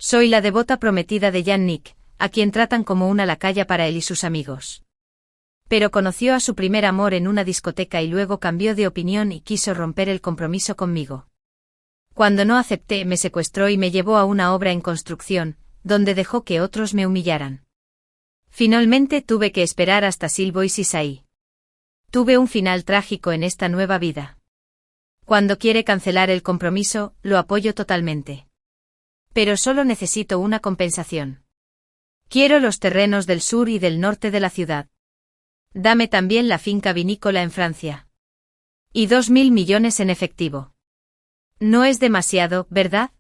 Soy la devota prometida de Yannick, a quien tratan como una lacaya para él y sus amigos. Pero conoció a su primer amor en una discoteca y luego cambió de opinión y quiso romper el compromiso conmigo. Cuando no acepté, me secuestró y me llevó a una obra en construcción, donde dejó que otros me humillaran. Finalmente tuve que esperar hasta Silvois y Saí. Tuve un final trágico en esta nueva vida. Cuando quiere cancelar el compromiso, lo apoyo totalmente. Pero solo necesito una compensación. Quiero los terrenos del sur y del norte de la ciudad. Dame también la finca vinícola en Francia. Y 2.000 millones en efectivo. No es demasiado, ¿verdad?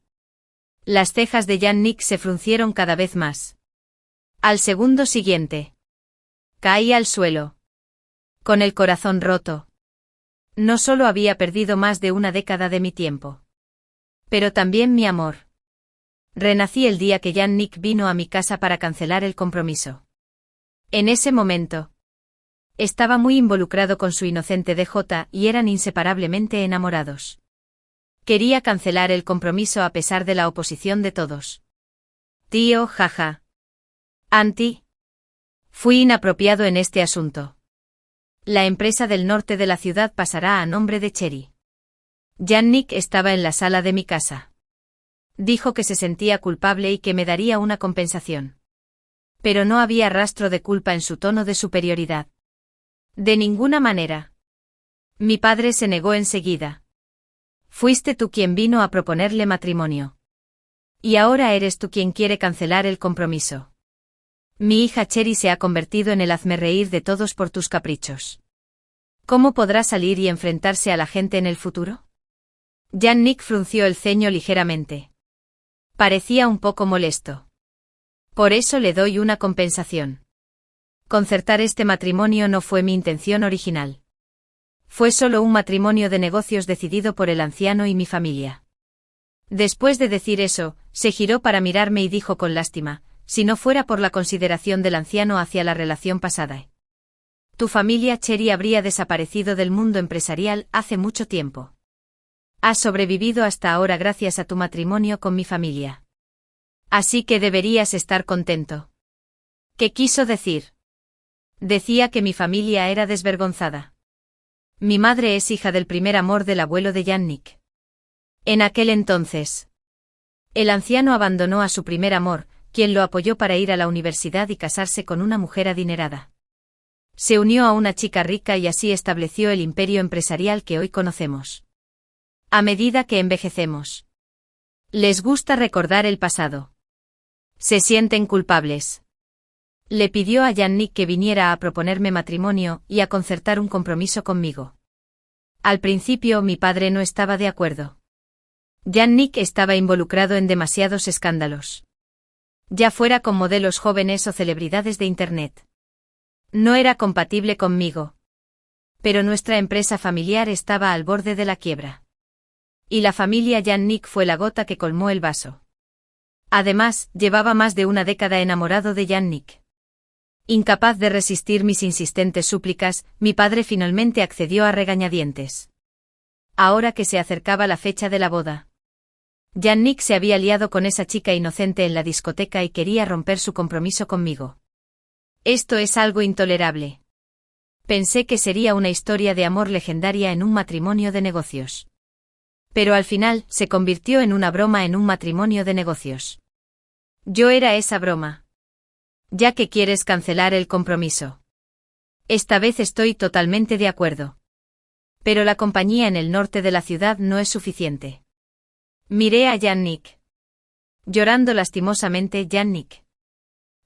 Las cejas de Yannick se fruncieron cada vez más. Al segundo siguiente. Caí al suelo. Con el corazón roto. No solo había perdido más de una década de mi tiempo. Pero también mi amor. Renací el día que Yannick vino a mi casa para cancelar el compromiso. En ese momento. Estaba muy involucrado con su inocente DJ y eran inseparablemente enamorados. Quería cancelar el compromiso a pesar de la oposición de todos. Tío, jaja. Anti. Fui inapropiado en este asunto. La empresa del norte de la ciudad pasará a nombre de Cherry. Yannick estaba en la sala de mi casa. Dijo que se sentía culpable y que me daría una compensación. Pero no había rastro de culpa en su tono de superioridad. De ninguna manera. Mi padre se negó enseguida. Fuiste tú quien vino a proponerle matrimonio. Y ahora eres tú quien quiere cancelar el compromiso. Mi hija Cherry se ha convertido en el hazmerreír de todos por tus caprichos. ¿Cómo podrá salir y enfrentarse a la gente en el futuro? Yannick frunció el ceño ligeramente. Parecía un poco molesto. Por eso le doy una compensación. Concertar este matrimonio no fue mi intención original. Fue solo un matrimonio de negocios decidido por el anciano y mi familia. Después de decir eso, se giró para mirarme y dijo con lástima, si no fuera por la consideración del anciano hacia la relación pasada. Tu familia Cherry habría desaparecido del mundo empresarial hace mucho tiempo. Has sobrevivido hasta ahora gracias a tu matrimonio con mi familia. Así que deberías estar contento. ¿Qué quiso decir? Decía que mi familia era desvergonzada. Mi madre es hija del primer amor del abuelo de Yannick. En aquel entonces, el anciano abandonó a su primer amor, quien lo apoyó para ir a la universidad y casarse con una mujer adinerada. Se unió a una chica rica y así estableció el imperio empresarial que hoy conocemos. A medida que envejecemos, les gusta recordar el pasado. Se sienten culpables. Le pidió a Yannick que viniera a proponerme matrimonio y a concertar un compromiso conmigo. Al principio mi padre no estaba de acuerdo. Yannick estaba involucrado en demasiados escándalos. Ya fuera con modelos jóvenes o celebridades de Internet. No era compatible conmigo. Pero nuestra empresa familiar estaba al borde de la quiebra. Y la familia Yannick fue la gota que colmó el vaso. Además, llevaba más de una década enamorado de Yannick. Incapaz de resistir mis insistentes súplicas, mi padre finalmente accedió a regañadientes. Ahora que se acercaba la fecha de la boda. Yannick se había liado con esa chica inocente en la discoteca y quería romper su compromiso conmigo. Esto es algo intolerable. Pensé que sería una historia de amor legendaria en un matrimonio de negocios. Pero al final, se convirtió en una broma en un matrimonio de negocios. Yo era esa broma. Ya que quieres cancelar el compromiso. Esta vez estoy totalmente de acuerdo. Pero la compañía en el norte de la ciudad no es suficiente. Miré a Yannick. Llorando lastimosamente, Yannick.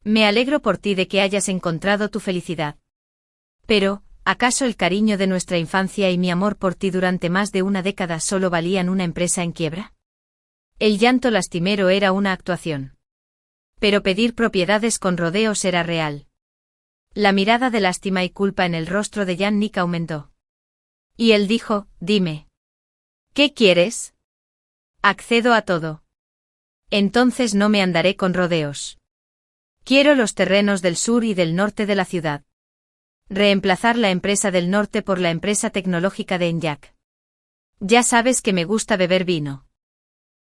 Me alegro por ti de que hayas encontrado tu felicidad. Pero, ¿acaso el cariño de nuestra infancia y mi amor por ti durante más de una década solo valían una empresa en quiebra? El llanto lastimero era una actuación. Pero pedir propiedades con rodeos era real. La mirada de lástima y culpa en el rostro de Yannick aumentó. Y él dijo, dime. ¿Qué quieres? Accedo a todo. Entonces no me andaré con rodeos. Quiero los terrenos del sur y del norte de la ciudad. Reemplazar la empresa del norte por la empresa tecnológica de Enyaq. Ya sabes que me gusta beber vino.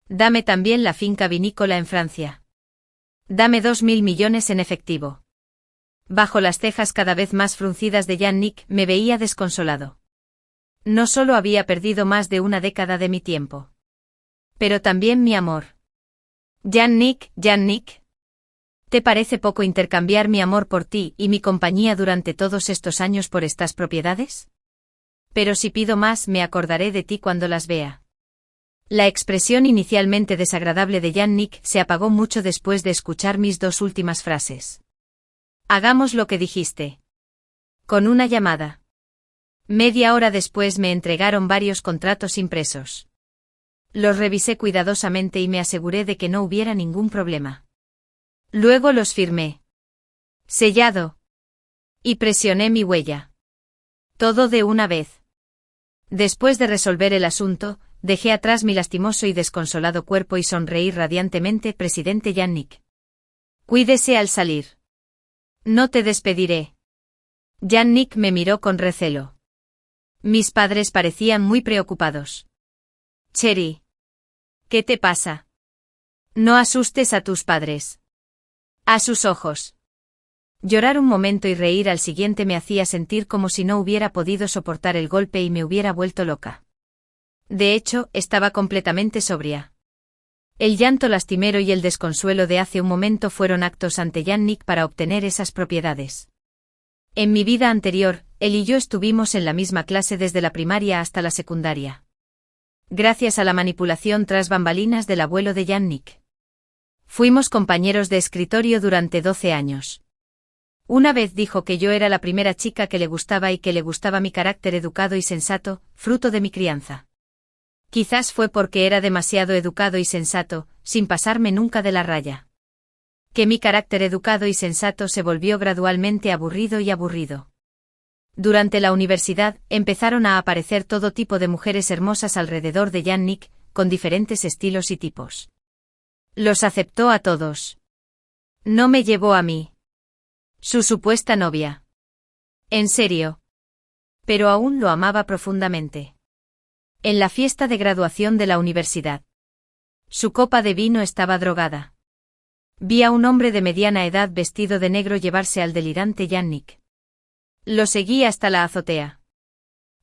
Dame también la finca vinícola en Francia. Dame 2.000 millones en efectivo. Bajo las cejas cada vez más fruncidas de Yannick me veía desconsolado. No solo había perdido más de una década de mi tiempo, pero también mi amor. Yannick, ¿te parece poco intercambiar mi amor por ti y mi compañía durante todos estos años por estas propiedades? Pero si pido más, me acordaré de ti cuando las vea. La expresión inicialmente desagradable de Yannick se apagó mucho después de escuchar mis dos últimas frases. Hagamos lo que dijiste. Con una llamada. Media hora después me entregaron varios contratos impresos. Los revisé cuidadosamente y me aseguré de que no hubiera ningún problema. Luego los firmé. Sellado. Y presioné mi huella. Todo de una vez. Después de resolver el asunto, dejé atrás mi lastimoso y desconsolado cuerpo y sonreí radiantemente, presidente Yannick. Cuídese al salir. No te despediré. Yannick me miró con recelo. Mis padres parecían muy preocupados. Cherry. ¿Qué te pasa? No asustes a tus padres. A sus ojos. Llorar un momento y reír al siguiente me hacía sentir como si no hubiera podido soportar el golpe y me hubiera vuelto loca. De hecho, estaba completamente sobria. El llanto lastimero y el desconsuelo de hace un momento fueron actos ante Yannick para obtener esas propiedades. En mi vida anterior, él y yo estuvimos en la misma clase desde la primaria hasta la secundaria. Gracias a la manipulación tras bambalinas del abuelo de Yannick. Fuimos compañeros de escritorio durante 12 años. Una vez dijo que yo era la primera chica que le gustaba y que le gustaba mi carácter educado y sensato, fruto de mi crianza. Quizás fue porque era demasiado educado y sensato, sin pasarme nunca de la raya. Que mi carácter educado y sensato se volvió gradualmente aburrido y aburrido. Durante la universidad, empezaron a aparecer todo tipo de mujeres hermosas alrededor de Yannick, con diferentes estilos y tipos. Los aceptó a todos. No me llevó a mí. Su supuesta novia. En serio. Pero aún lo amaba profundamente. En la fiesta de graduación de la universidad. Su copa de vino estaba drogada. Vi a un hombre de mediana edad vestido de negro llevarse al delirante Yannick. Lo seguí hasta la azotea.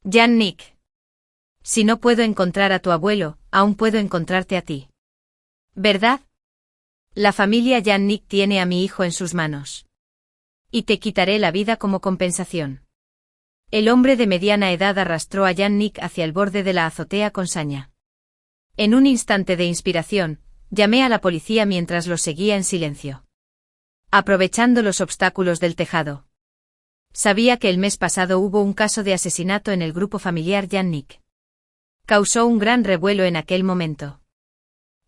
Yannick. Si no puedo encontrar a tu abuelo, aún puedo encontrarte a ti. ¿Verdad? La familia Yannick tiene a mi hijo en sus manos. Y te quitaré la vida como compensación. El hombre de mediana edad arrastró a Yannick hacia el borde de la azotea con saña. En un instante de inspiración, llamé a la policía mientras lo seguía en silencio. Aprovechando los obstáculos del tejado. Sabía que el mes pasado hubo un caso de asesinato en el grupo familiar Yannick. Causó un gran revuelo en aquel momento.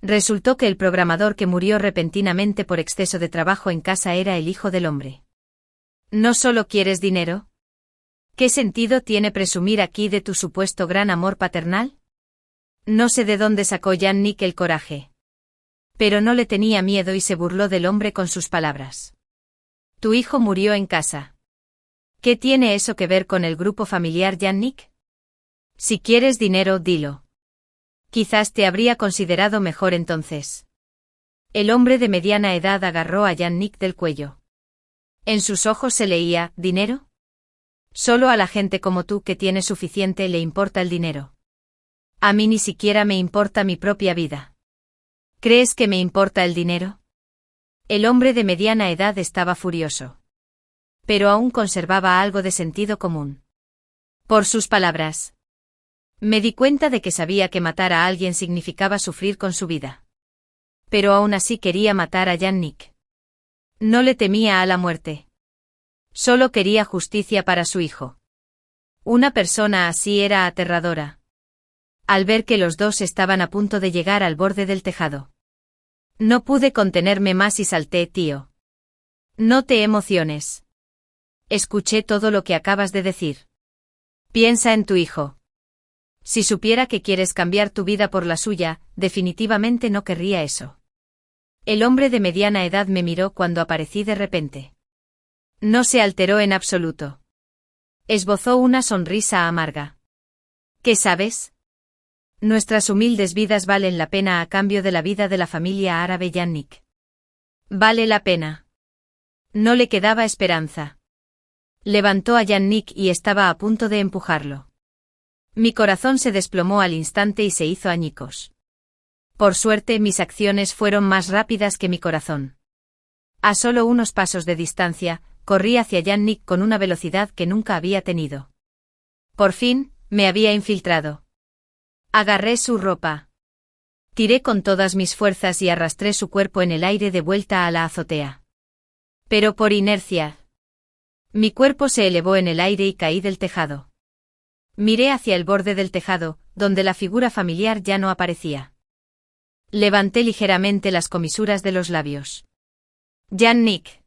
Resultó que el programador que murió repentinamente por exceso de trabajo en casa era el hijo del hombre. ¿No solo quieres dinero? ¿Qué sentido tiene presumir aquí de tu supuesto gran amor paternal? No sé de dónde sacó Yannick el coraje. Pero no le tenía miedo y se burló del hombre con sus palabras. Tu hijo murió en casa. ¿Qué tiene eso que ver con el grupo familiar Yannick? Si quieres dinero, dilo. Quizás te habría considerado mejor entonces. El hombre de mediana edad agarró a Yannick del cuello. En sus ojos se leía, ¿dinero? Solo a la gente como tú que tiene suficiente le importa el dinero. A mí ni siquiera me importa mi propia vida. ¿Crees que me importa el dinero? El hombre de mediana edad estaba furioso. Pero aún conservaba algo de sentido común. Por sus palabras. Me di cuenta de que sabía que matar a alguien significaba sufrir con su vida. Pero aún así quería matar a Yannick. No le temía a la muerte. Solo quería justicia para su hijo. Una persona así era aterradora. Al ver que los dos estaban a punto de llegar al borde del tejado. No pude contenerme más y salté, tío. No te emociones. Escuché todo lo que acabas de decir. Piensa en tu hijo. Si supiera que quieres cambiar tu vida por la suya, definitivamente no querría eso. El hombre de mediana edad me miró cuando aparecí de repente. No se alteró en absoluto. Esbozó una sonrisa amarga. ¿Qué sabes? Nuestras humildes vidas valen la pena a cambio de la vida de la familia árabe Yannick. Vale la pena. No le quedaba esperanza. Levantó a Yannick y estaba a punto de empujarlo. Mi corazón se desplomó al instante y se hizo añicos. Por suerte, mis acciones fueron más rápidas que mi corazón. A solo unos pasos de distancia, corrí hacia Yannick con una velocidad que nunca había tenido. Por fin, me había infiltrado. Agarré su ropa. Tiré con todas mis fuerzas y arrastré su cuerpo en el aire de vuelta a la azotea. Pero por inercia. Mi cuerpo se elevó en el aire y caí del tejado. Miré hacia el borde del tejado, donde la figura familiar ya no aparecía. Levanté ligeramente las comisuras de los labios. Yannick.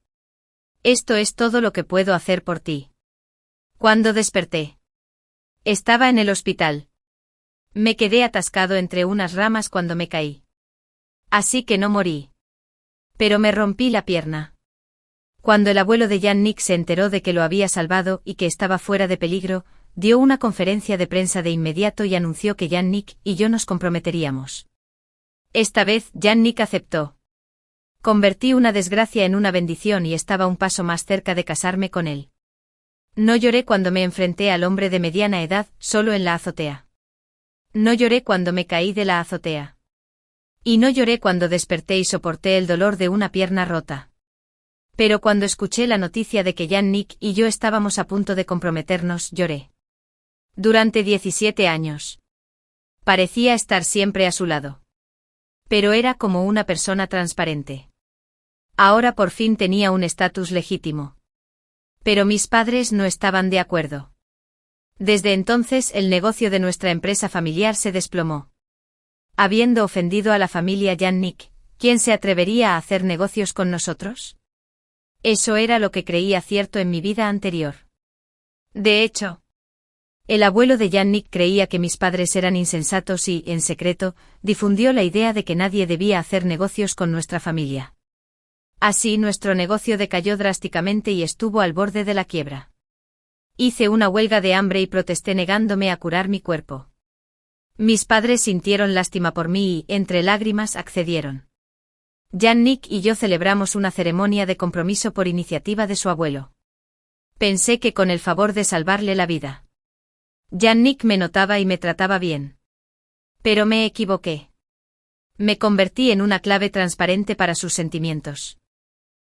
Esto es todo lo que puedo hacer por ti. Cuando desperté. Estaba en el hospital. Me quedé atascado entre unas ramas cuando me caí. Así que no morí. Pero me rompí la pierna. Cuando el abuelo de Yannick se enteró de que lo había salvado y que estaba fuera de peligro, dio una conferencia de prensa de inmediato y anunció que Yannick y yo nos comprometeríamos. Esta vez, Yannick aceptó. Convertí una desgracia en una bendición y estaba un paso más cerca de casarme con él. No lloré cuando me enfrenté al hombre de mediana edad, solo en la azotea. No lloré cuando me caí de la azotea. Y no lloré cuando desperté y soporté el dolor de una pierna rota. Pero cuando escuché la noticia de que Yannick y yo estábamos a punto de comprometernos, lloré. Durante 17 años. Parecía estar siempre a su lado. Pero era como una persona transparente. Ahora por fin tenía un estatus legítimo. Pero mis padres no estaban de acuerdo. Desde entonces el negocio de nuestra empresa familiar se desplomó. Habiendo ofendido a la familia Yannick, ¿quién se atrevería a hacer negocios con nosotros? Eso era lo que creía cierto en mi vida anterior. De hecho, el abuelo de Yannick creía que mis padres eran insensatos y, en secreto, difundió la idea de que nadie debía hacer negocios con nuestra familia. Así nuestro negocio decayó drásticamente y estuvo al borde de la quiebra. Hice una huelga de hambre y protesté negándome a curar mi cuerpo. Mis padres sintieron lástima por mí y, entre lágrimas, accedieron. Yannick y yo celebramos una ceremonia de compromiso por iniciativa de su abuelo. Pensé que con el favor de salvarle la vida. Yannick me notaba y me trataba bien. Pero me equivoqué. Me convertí en una clave transparente para sus sentimientos.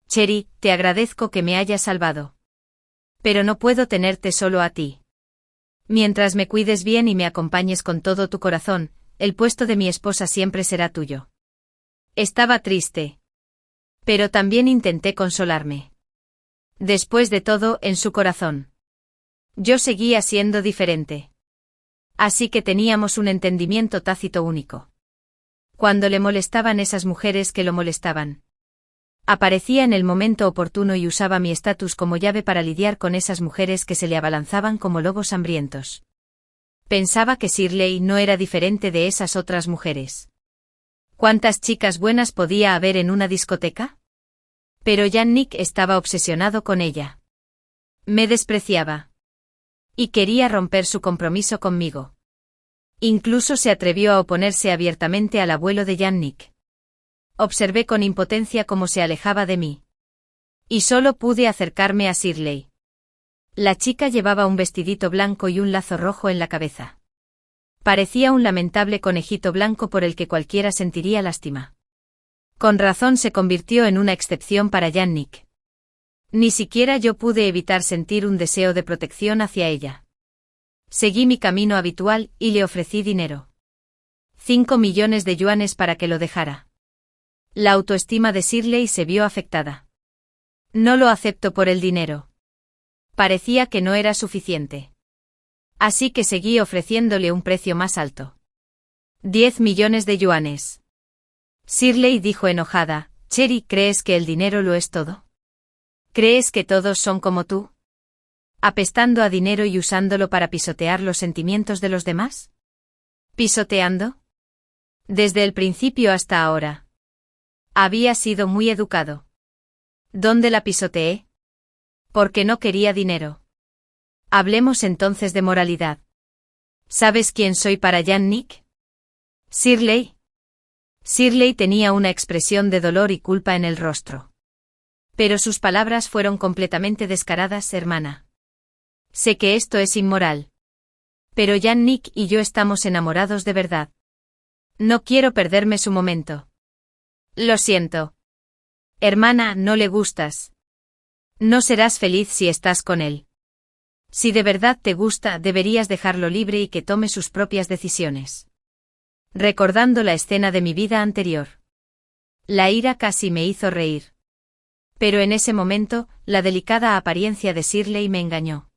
Cherry, te agradezco que me hayas salvado. Pero no puedo tenerte solo a ti. Mientras me cuides bien y me acompañes con todo tu corazón, el puesto de mi esposa siempre será tuyo. Estaba triste. Pero también intenté consolarme. Después de todo, en su corazón. Yo seguía siendo diferente. Así que teníamos un entendimiento tácito único. Cuando le molestaban esas mujeres que lo molestaban. Aparecía en el momento oportuno y usaba mi estatus como llave para lidiar con esas mujeres que se le abalanzaban como lobos hambrientos. Pensaba que Shirley no era diferente de esas otras mujeres. ¿Cuántas chicas buenas podía haber en una discoteca? Pero Yannick estaba obsesionado con ella. Me despreciaba. Y quería romper su compromiso conmigo. Incluso se atrevió a oponerse abiertamente al abuelo de Yannick. Observé con impotencia cómo se alejaba de mí. Y solo pude acercarme a Shirley. La chica llevaba un vestidito blanco y un lazo rojo en la cabeza. Parecía un lamentable conejito blanco por el que cualquiera sentiría lástima. Con razón se convirtió en una excepción para Yannick. Ni siquiera yo pude evitar sentir un deseo de protección hacia ella. Seguí mi camino habitual y le ofrecí dinero. 5 millones de yuanes para que lo dejara. La autoestima de Shirley se vio afectada. No lo acepto por el dinero. Parecía que no era suficiente. Así que seguí ofreciéndole un precio más alto. 10 millones de yuanes. Shirley dijo enojada, Cherry, ¿crees que el dinero lo es todo? ¿Crees que todos son como tú? ¿Apestando a dinero y usándolo para pisotear los sentimientos de los demás? ¿Pisoteando? Desde el principio hasta ahora. Había sido muy educado. ¿Dónde la pisoteé? Porque no quería dinero. Hablemos entonces de moralidad. ¿Sabes quién soy para Yannick? Shirley. Shirley tenía una expresión de dolor y culpa en el rostro. Pero sus palabras fueron completamente descaradas, hermana. Sé que esto es inmoral. Pero Yannick y yo estamos enamorados de verdad. No quiero perderme su momento. Lo siento. Hermana, no le gustas. No serás feliz si estás con él. Si de verdad te gusta, deberías dejarlo libre y que tome sus propias decisiones. Recordando la escena de mi vida anterior. La ira casi me hizo reír. Pero en ese momento, la delicada apariencia de Shirley me engañó.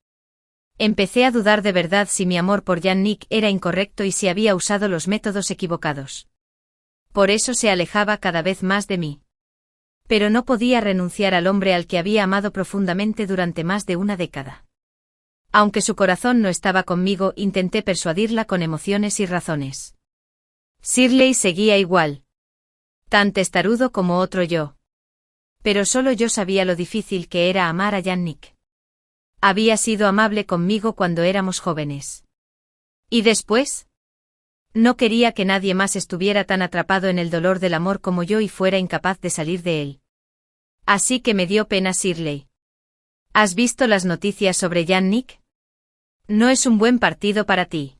Empecé a dudar de verdad si mi amor por Yannick era incorrecto y si había usado los métodos equivocados. Por eso se alejaba cada vez más de mí. Pero no podía renunciar al hombre al que había amado profundamente durante más de una década. Aunque su corazón no estaba conmigo, intenté persuadirla con emociones y razones. Shirley seguía igual. Tan testarudo como otro yo. Pero solo yo sabía lo difícil que era amar a Yannick. Había sido amable conmigo cuando éramos jóvenes. ¿Y después? No quería que nadie más estuviera tan atrapado en el dolor del amor como yo y fuera incapaz de salir de él. Así que me dio pena Shirley. ¿Has visto las noticias sobre Yannick? No es un buen partido para ti.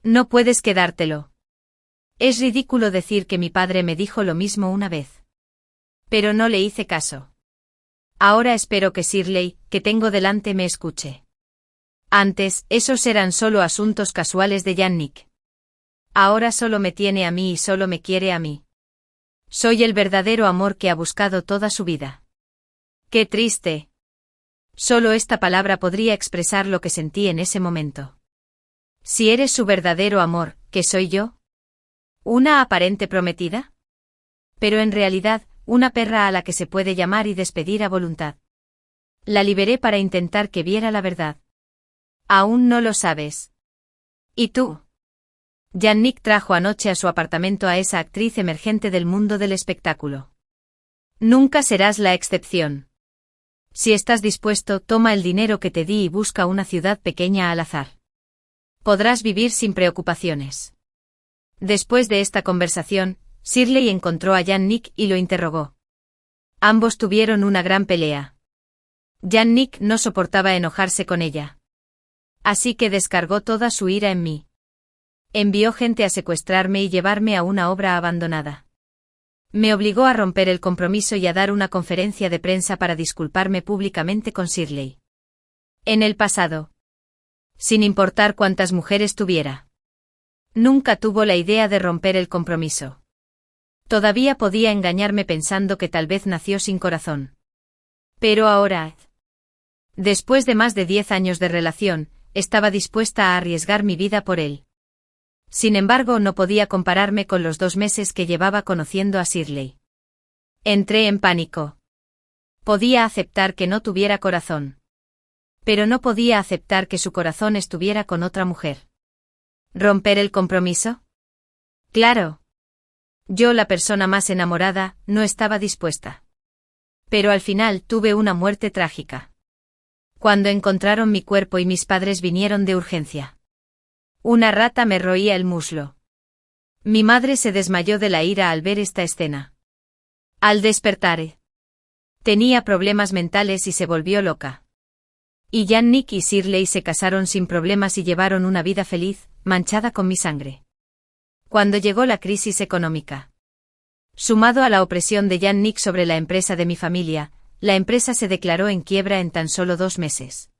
No puedes quedártelo. Es ridículo decir que mi padre me dijo lo mismo una vez. Pero no le hice caso. Ahora espero que Shirley, que tengo delante, me escuche. Antes, esos eran solo asuntos casuales de Yannick. Ahora solo me tiene a mí y solo me quiere a mí. Soy el verdadero amor que ha buscado toda su vida. ¡Qué triste! Solo esta palabra podría expresar lo que sentí en ese momento. Si eres su verdadero amor, ¿qué soy yo? ¿Una aparente prometida? Pero en realidad, una perra a la que se puede llamar y despedir a voluntad. La liberé para intentar que viera la verdad. Aún no lo sabes. ¿Y tú? Yannick trajo anoche a su apartamento a esa actriz emergente del mundo del espectáculo. Nunca serás la excepción. Si estás dispuesto, toma el dinero que te di y busca una ciudad pequeña al azar. Podrás vivir sin preocupaciones. Después de esta conversación, Shirley encontró a Yannick y lo interrogó. Ambos tuvieron una gran pelea. Yannick no soportaba enojarse con ella. Así que descargó toda su ira en mí. Envió gente a secuestrarme y llevarme a una obra abandonada. Me obligó a romper el compromiso y a dar una conferencia de prensa para disculparme públicamente con Shirley. En el pasado. Sin importar cuántas mujeres tuviera. Nunca tuvo la idea de romper el compromiso. Todavía podía engañarme pensando que tal vez nació sin corazón. Pero ahora, después de más de 10 años de relación, estaba dispuesta a arriesgar mi vida por él. Sin embargo, no podía compararme con los 2 meses que llevaba conociendo a Shirley. Entré en pánico. Podía aceptar que no tuviera corazón. Pero no podía aceptar que su corazón estuviera con otra mujer. ¿Romper el compromiso? Claro. Yo, la persona más enamorada, no estaba dispuesta. Pero al final tuve una muerte trágica. Cuando encontraron mi cuerpo y mis padres vinieron de urgencia. Una rata me roía el muslo. Mi madre se desmayó de la ira al ver esta escena. Al despertar, tenía problemas mentales y se volvió loca. Y Yannick y Shirley se casaron sin problemas y llevaron una vida feliz, manchada con mi sangre. Cuando llegó la crisis económica, sumado a la opresión de Yannick sobre la empresa de mi familia, la empresa se declaró en quiebra en tan solo 2 meses.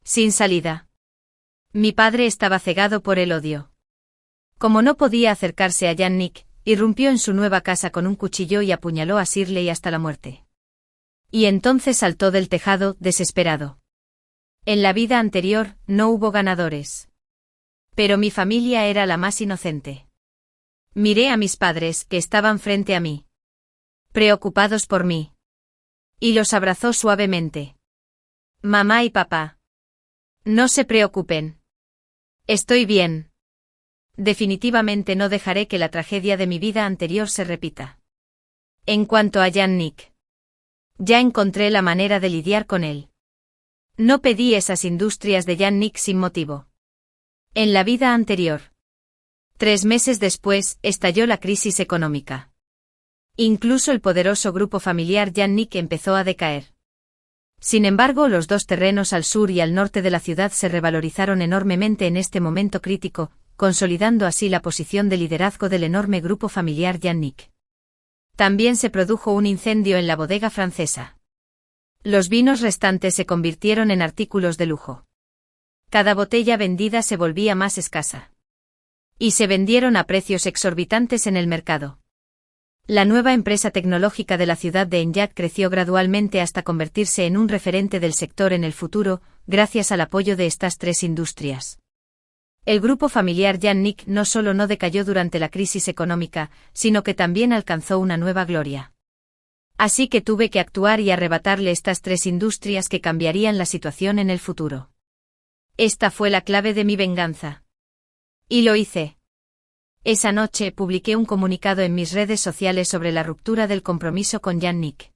Sin salida. Mi padre estaba cegado por el odio. Como no podía acercarse a Yannick, irrumpió en su nueva casa con un cuchillo y apuñaló a Shirley hasta la muerte. Y entonces saltó del tejado, desesperado. En la vida anterior, no hubo ganadores. Pero mi familia era la más inocente. Miré a mis padres, que estaban frente a mí. Preocupados por mí. Y los abrazó suavemente. Mamá y papá. No se preocupen. Estoy bien. Definitivamente no dejaré que la tragedia de mi vida anterior se repita. En cuanto a Yannick, ya encontré la manera de lidiar con él. No pedí esas industrias de Yannick sin motivo. En la vida anterior, 3 meses después, estalló la crisis económica. Incluso el poderoso grupo familiar Yannick empezó a decaer. Sin embargo, los dos terrenos al sur y al norte de la ciudad se revalorizaron enormemente en este momento crítico, consolidando así la posición de liderazgo del enorme grupo familiar Yannick. También se produjo un incendio en la bodega francesa. Los vinos restantes se convirtieron en artículos de lujo. Cada botella vendida se volvía más escasa. Y se vendieron a precios exorbitantes en el mercado. La nueva empresa tecnológica de la ciudad de Enyaq creció gradualmente hasta convertirse en un referente del sector en el futuro, gracias al apoyo de estas 3 industrias. El grupo familiar Yannick no solo no decayó durante la crisis económica, sino que también alcanzó una nueva gloria. Así que tuve que actuar y arrebatarle estas 3 industrias que cambiarían la situación en el futuro. Esta fue la clave de mi venganza. Y lo hice. Esa noche publiqué un comunicado en mis redes sociales sobre la ruptura del compromiso con Yannick.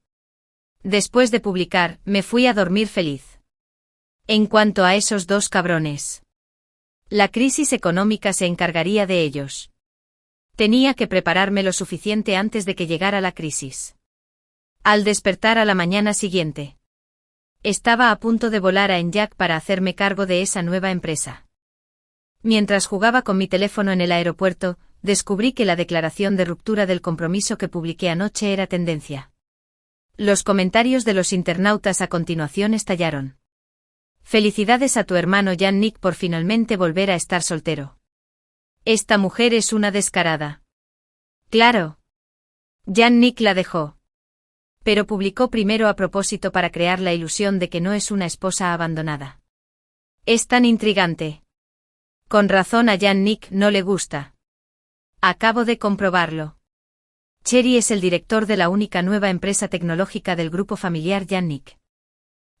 Después de publicar, me fui a dormir feliz. En cuanto a esos 2 cabrones, la crisis económica se encargaría de ellos. Tenía que prepararme lo suficiente antes de que llegara la crisis. Al despertar a la mañana siguiente, estaba a punto de volar a Enyaq para hacerme cargo de esa nueva empresa. Mientras jugaba con mi teléfono en el aeropuerto, descubrí que la declaración de ruptura del compromiso que publiqué anoche era tendencia. Los comentarios de los internautas a continuación estallaron. Felicidades a tu hermano Yannick por finalmente volver a estar soltero. Esta mujer es una descarada. Claro. Yannick la dejó. Pero publicó primero a propósito para crear la ilusión de que no es una esposa abandonada. Es tan intrigante. Con razón a Yannick no le gusta. Acabo de comprobarlo. Thierry es el director de la única nueva empresa tecnológica del grupo familiar Yannick.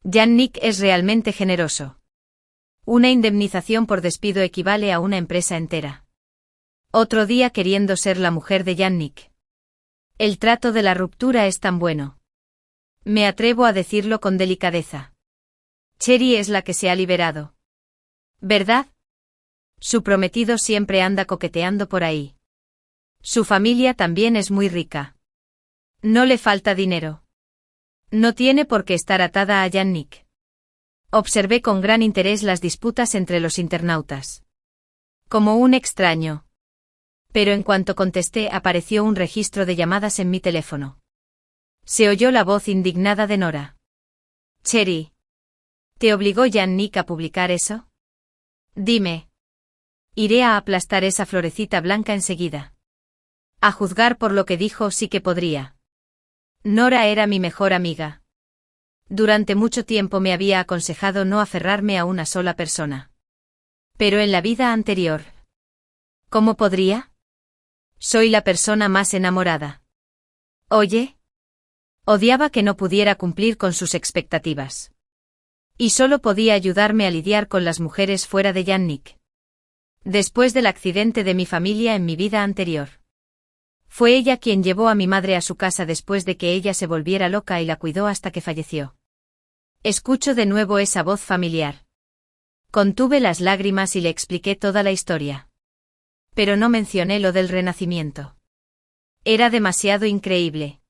Yannick es realmente generoso. Una indemnización por despido equivale a una empresa entera. Otro día queriendo ser la mujer de Yannick. El trato de la ruptura es tan bueno. Me atrevo a decirlo con delicadeza. Thierry es la que se ha liberado. ¿Verdad? Su prometido siempre anda coqueteando por ahí. Su familia también es muy rica. No le falta dinero. No tiene por qué estar atada a Yannick. Observé con gran interés las disputas entre los internautas. Como un extraño. Pero en cuanto contesté apareció un registro de llamadas en mi teléfono. Se oyó la voz indignada de Nora. Thierry. ¿Te obligó Yannick a publicar eso? Dime. Iré a aplastar esa florecita blanca enseguida. A juzgar por lo que dijo sí que podría. Nora era mi mejor amiga. Durante mucho tiempo me había aconsejado no aferrarme a una sola persona. Pero en la vida anterior. ¿Cómo podría? Soy la persona más enamorada. Oye. Odiaba que no pudiera cumplir con sus expectativas. Y solo podía ayudarme a lidiar con las mujeres fuera de Yannick. Después del accidente de mi familia en mi vida anterior. Fue ella quien llevó a mi madre a su casa después de que ella se volviera loca y la cuidó hasta que falleció. Escucho de nuevo esa voz familiar. Contuve las lágrimas y le expliqué toda la historia. Pero no mencioné lo del renacimiento. Era demasiado increíble.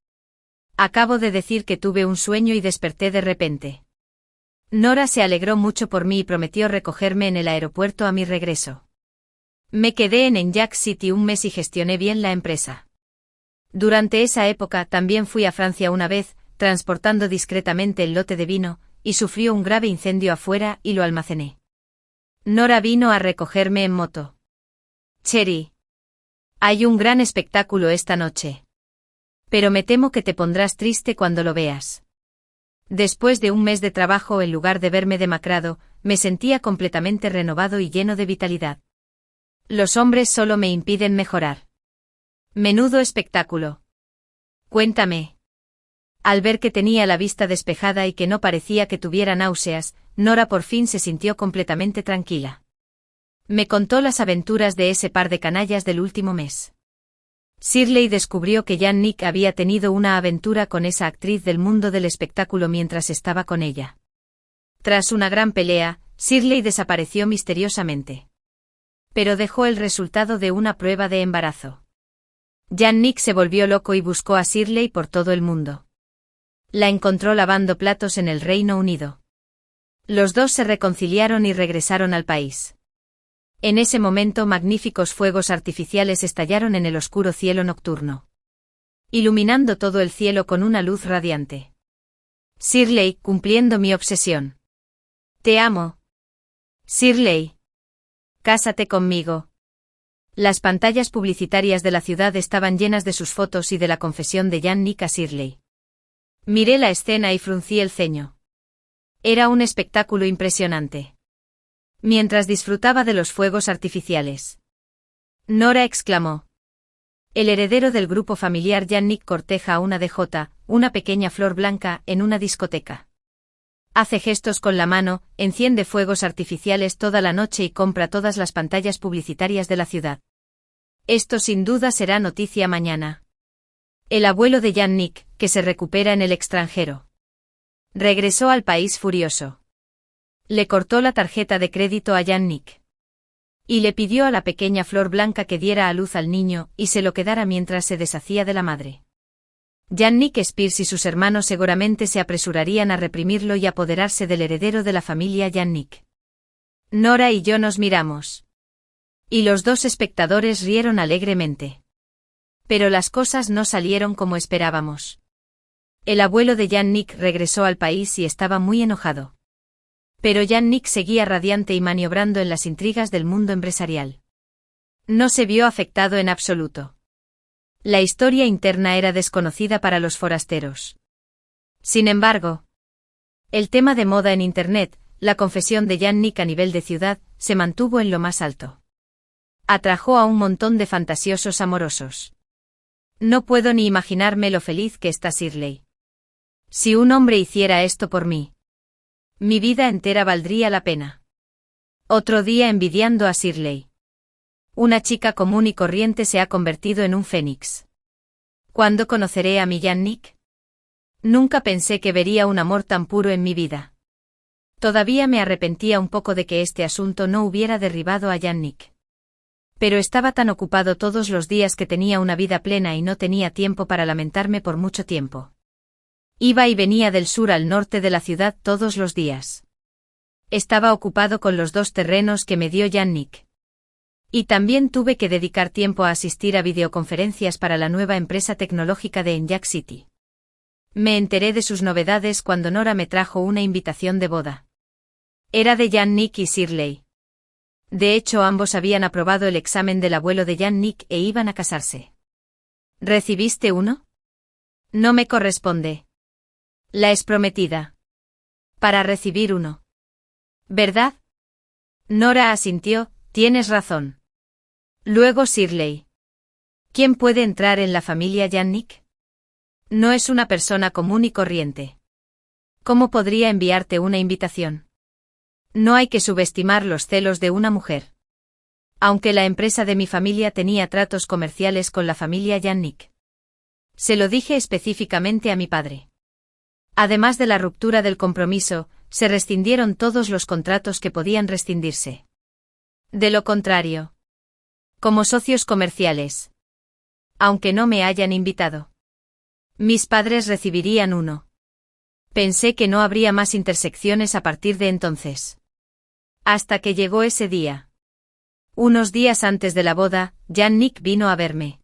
Acabo de decir que tuve un sueño y desperté de repente. Nora se alegró mucho por mí y prometió recogerme en el aeropuerto a mi regreso. Me quedé en Enyaq City un mes y gestioné bien la empresa. Durante esa época también fui a Francia una vez, transportando discretamente el lote de vino, y sufrió un grave incendio afuera y lo almacené. Nora vino a recogerme en moto. Thierry. Hay un gran espectáculo esta noche. Pero me temo que te pondrás triste cuando lo veas. Después de un mes de trabajo, en lugar de verme demacrado, me sentía completamente renovado y lleno de vitalidad. Los hombres solo me impiden mejorar. Menudo espectáculo. Cuéntame. Al ver que tenía la vista despejada y que no parecía que tuviera náuseas, Nora por fin se sintió completamente tranquila. Me contó las aventuras de ese par de canallas del último mes. Shirley descubrió que Yannick había tenido una aventura con esa actriz del mundo del espectáculo mientras estaba con ella. Tras una gran pelea, Shirley desapareció misteriosamente. Pero dejó el resultado de una prueba de embarazo. Jan-Nick se volvió loco y buscó a Shirley por todo el mundo. La encontró lavando platos en el Reino Unido. Los dos se reconciliaron y regresaron al país. En ese momento magníficos fuegos artificiales estallaron en el oscuro cielo nocturno, iluminando todo el cielo con una luz radiante. Shirley, cumpliendo mi obsesión. Te amo. Shirley. Cásate conmigo. Las pantallas publicitarias de la ciudad estaban llenas de sus fotos y de la confesión de Jan-Nick a Shirley. Miré la escena y fruncí el ceño. Era un espectáculo impresionante. Mientras disfrutaba de los fuegos artificiales, Nora exclamó: el heredero del grupo familiar Jan-Nick corteja a una DJ, una pequeña flor blanca, en una discoteca. Hace gestos con la mano, enciende fuegos artificiales toda la noche y compra todas las pantallas publicitarias de la ciudad. Esto sin duda será noticia mañana. El abuelo de Jan-Nick, que se recupera en el extranjero, regresó al país furioso. Le cortó la tarjeta de crédito a Jan-Nick. Y le pidió a la pequeña flor blanca que diera a luz al niño y se lo quedara mientras se deshacía de la madre. Jan-Nick Spears y sus hermanos seguramente se apresurarían a reprimirlo y apoderarse del heredero de la familia Jan-Nick. Nora y yo nos miramos. Y los dos espectadores rieron alegremente. Pero las cosas no salieron como esperábamos. El abuelo de Jan-Nick regresó al país y estaba muy enojado. Pero Jan-Nick seguía radiante y maniobrando en las intrigas del mundo empresarial. No se vio afectado en absoluto. La historia interna era desconocida para los forasteros. Sin embargo, el tema de moda en Internet, la confesión de Jan-Nick a nivel de ciudad, se mantuvo en lo más alto. Atrajo a un montón de fantasiosos amorosos. No puedo ni imaginarme lo feliz que está Shirley. Si un hombre hiciera esto por mí, mi vida entera valdría la pena. Otro día envidiando a Shirley. Una chica común y corriente se ha convertido en un fénix. ¿Cuándo conoceré a mi Jan-Nick? Nunca pensé que vería un amor tan puro en mi vida. Todavía me arrepentía un poco de que este asunto no hubiera derribado a Jan-Nick. Pero estaba tan ocupado todos los días que tenía una vida plena y no tenía tiempo para lamentarme por mucho tiempo. Iba y venía del sur al norte de la ciudad todos los días. Estaba ocupado con los 2 terrenos que me dio Jan-Nick. Y también tuve que dedicar tiempo a asistir a videoconferencias para la nueva empresa tecnológica de Enjac City. Me enteré de sus novedades cuando Nora me trajo una invitación de boda. Era de Jan-Nick y Shirley. De hecho, ambos habían aprobado el examen del abuelo de Jan-Nick e iban a casarse. ¿Recibiste uno? No me corresponde. La es prometida. Para recibir uno. ¿Verdad? Nora asintió: tienes razón. Luego Shirley. ¿Quién puede entrar en la familia Jan-Nick? No es una persona común y corriente. ¿Cómo podría enviarte una invitación? No hay que subestimar los celos de una mujer. Aunque la empresa de mi familia tenía tratos comerciales con la familia Jan-Nick. Se lo dije específicamente a mi padre. Además de la ruptura del compromiso, se rescindieron todos los contratos que podían rescindirse. De lo contrario, como socios comerciales, aunque no me hayan invitado, mis padres recibirían uno. Pensé que no habría más intersecciones a partir de entonces. Hasta que llegó ese día. Unos días antes de la boda, Jan-Nick vino a verme.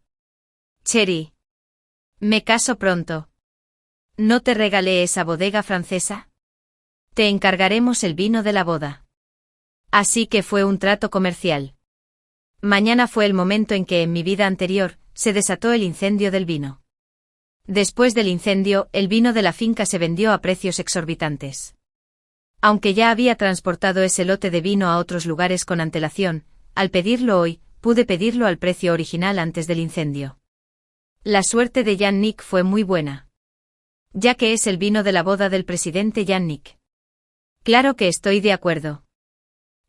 Cherry. Me caso pronto. ¿No te regalé esa bodega francesa? Te encargaremos el vino de la boda. Así que fue un trato comercial. Mañana fue el momento en que en mi vida anterior, se desató el incendio del vino. Después del incendio, el vino de la finca se vendió a precios exorbitantes. Aunque ya había transportado ese lote de vino a otros lugares con antelación, al pedirlo hoy, pude pedirlo al precio original antes del incendio. La suerte de Jan-Nick fue muy buena. Ya que es el vino de la boda del presidente Jan-Nick. Claro que estoy de acuerdo.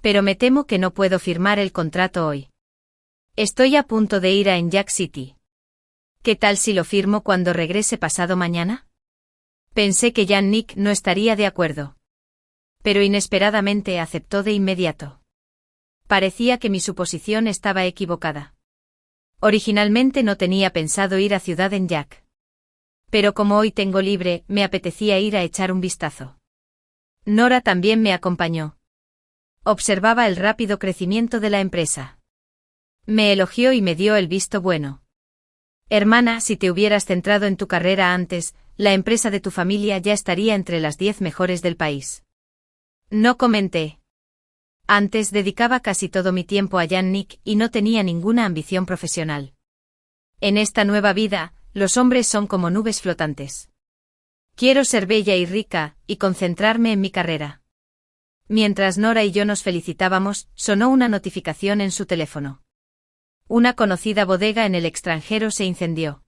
Pero me temo que no puedo firmar el contrato hoy. Estoy a punto de ir a Enjac City. ¿Qué tal si lo firmo cuando regrese pasado mañana? Pensé que Jan-Nick no estaría de acuerdo. Pero inesperadamente aceptó de inmediato. Parecía que mi suposición estaba equivocada. Originalmente no tenía pensado ir a Ciudad en Jack. Pero como hoy tengo libre, me apetecía ir a echar un vistazo. Nora también me acompañó. Observaba el rápido crecimiento de la empresa. Me elogió y me dio el visto bueno. Hermana, si te hubieras centrado en tu carrera antes, la empresa de tu familia ya estaría entre las 10 mejores del país. No comenté. Antes dedicaba casi todo mi tiempo a Jan Nick y no tenía ninguna ambición profesional. En esta nueva vida, los hombres son como nubes flotantes. Quiero ser bella y rica, y concentrarme en mi carrera. Mientras Nora y yo nos felicitábamos, sonó una notificación en su teléfono. Una conocida bodega en el extranjero se incendió.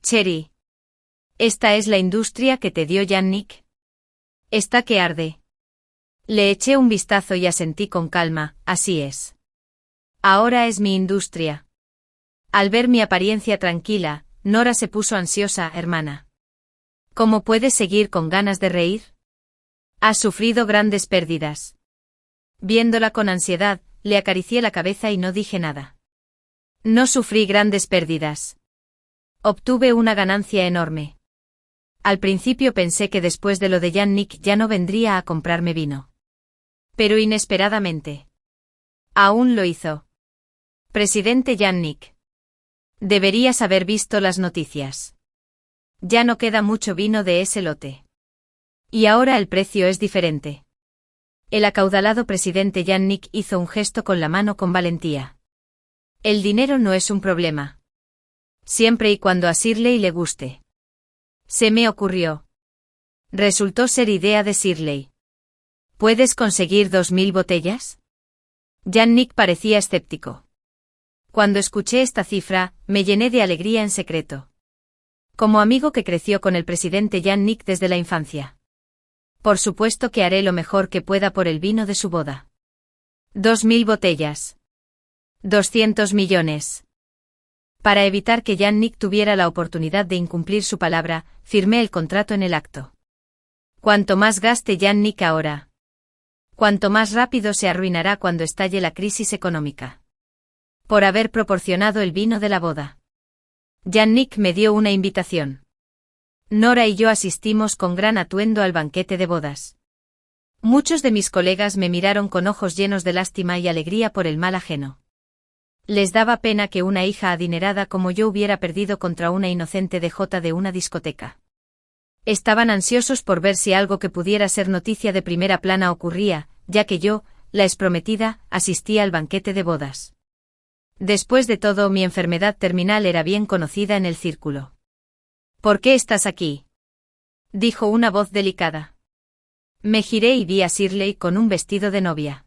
Cherry. ¿Esta es la industria que te dio Jan Nick? Está que arde. Le eché un vistazo y asentí con calma, así es. Ahora es mi industria. Al ver mi apariencia tranquila, Nora se puso ansiosa, hermana. ¿Cómo puedes seguir con ganas de reír? Has sufrido grandes pérdidas. Viéndola con ansiedad, le acaricié la cabeza y no dije nada. No sufrí grandes pérdidas. Obtuve una ganancia enorme. Al principio pensé que después de lo de Jan Nick ya no vendría a comprarme vino. Pero inesperadamente. Aún lo hizo. Presidente Jan Nick. Deberías haber visto las noticias. Ya no queda mucho vino de ese lote. Y ahora el precio es diferente. El acaudalado presidente Jan Nick hizo un gesto con la mano con valentía. El dinero no es un problema. Siempre y cuando a Shirley le guste. Se me ocurrió. Resultó ser idea de Shirley. ¿Puedes conseguir 2000 botellas? Jan Nick parecía escéptico. Cuando escuché esta cifra, me llené de alegría en secreto. Como amigo que creció con el presidente Jan Nick desde la infancia. Por supuesto que haré lo mejor que pueda por el vino de su boda. 2000 botellas. 200 millones. Para evitar que Jan Nick tuviera la oportunidad de incumplir su palabra, firmé el contrato en el acto. Cuanto más gaste Jan Nick ahora, cuanto más rápido se arruinará cuando estalle la crisis económica. Por haber proporcionado el vino de la boda. Jan Nick me dio una invitación. Nora y yo asistimos con gran atuendo al banquete de bodas. Muchos de mis colegas me miraron con ojos llenos de lástima y alegría por el mal ajeno. Les daba pena que una hija adinerada como yo hubiera perdido contra una inocente DJ de una discoteca. Estaban ansiosos por ver si algo que pudiera ser noticia de primera plana ocurría, ya que yo, la exprometida, asistía al banquete de bodas. Después de todo, mi enfermedad terminal era bien conocida en el círculo. ¿Por qué estás aquí?, dijo una voz delicada. Me giré y vi a Shirley con un vestido de novia.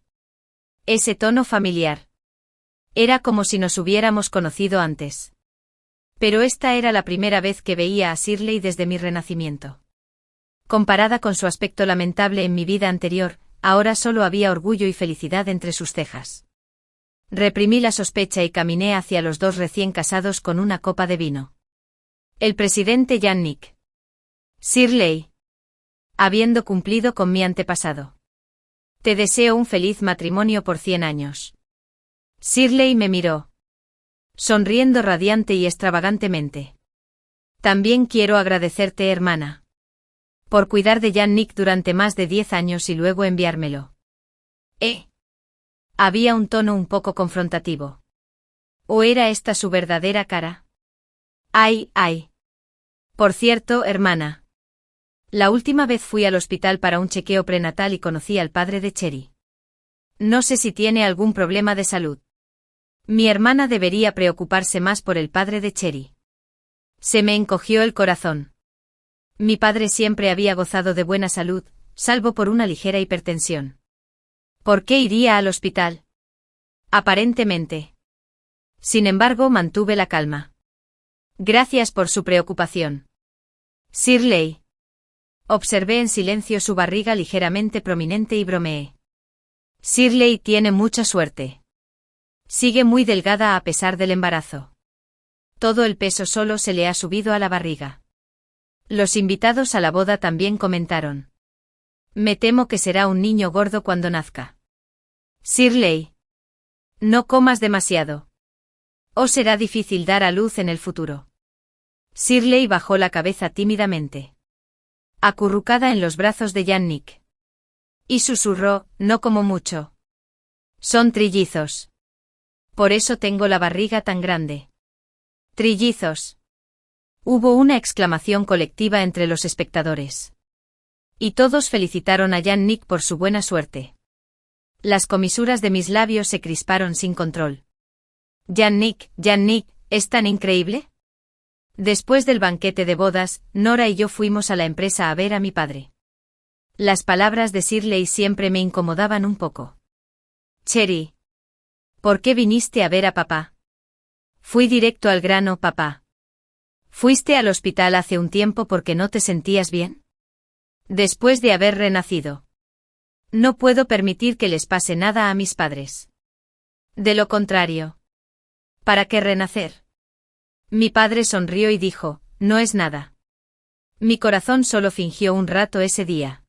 Ese tono familiar. Era como si nos hubiéramos conocido antes. Pero esta era la primera vez que veía a Shirley desde mi renacimiento. Comparada con su aspecto lamentable en mi vida anterior, ahora solo había orgullo y felicidad entre sus cejas. Reprimí la sospecha y caminé hacia los dos recién casados con una copa de vino. El presidente Jan Nick. Shirley. Habiendo cumplido con mi antepasado. Te deseo un feliz matrimonio por 100 años. Shirley me miró. Sonriendo radiante y extravagantemente. También quiero agradecerte, hermana. Por cuidar de Jan Nick durante más de 10 años y luego enviármelo. Había un tono un poco confrontativo. ¿O era esta su verdadera cara? Ay. Por cierto, hermana. La última vez fui al hospital para un chequeo prenatal y conocí al padre de Cherry. No sé si tiene algún problema de salud. Mi hermana debería preocuparse más por el padre de Cherry. Se me encogió el corazón. Mi padre siempre había gozado de buena salud, salvo por una ligera hipertensión. ¿Por qué iría al hospital? Aparentemente. Sin embargo, mantuve la calma. Gracias por su preocupación. Shirley. Observé en silencio su barriga ligeramente prominente y bromeé. Shirley tiene mucha suerte. Sigue muy delgada a pesar del embarazo. Todo el peso solo se le ha subido a la barriga. Los invitados a la boda también comentaron. Me temo que será un niño gordo cuando nazca. Shirley. No comas demasiado. O será difícil dar a luz en el futuro. Shirley bajó la cabeza tímidamente, acurrucada en los brazos de Yannick. Y susurró, no como mucho. Son trillizos. Por eso tengo la barriga tan grande. Trillizos. Hubo una exclamación colectiva entre los espectadores. Y todos felicitaron a Yannick por su buena suerte. Las comisuras de mis labios se crisparon sin control. Yannick, ¿es tan increíble? Después del banquete de bodas, Nora y yo fuimos a la empresa a ver a mi padre. Las palabras de Shirley siempre me incomodaban un poco. Cherry. ¿Por qué viniste a ver a papá? Fui directo al grano, papá. ¿Fuiste al hospital hace un tiempo porque no te sentías bien? Después de haber renacido. No puedo permitir que les pase nada a mis padres. De lo contrario. ¿Para qué renacer? Mi padre sonrió y dijo, no es nada. Mi corazón solo fingió un rato ese día.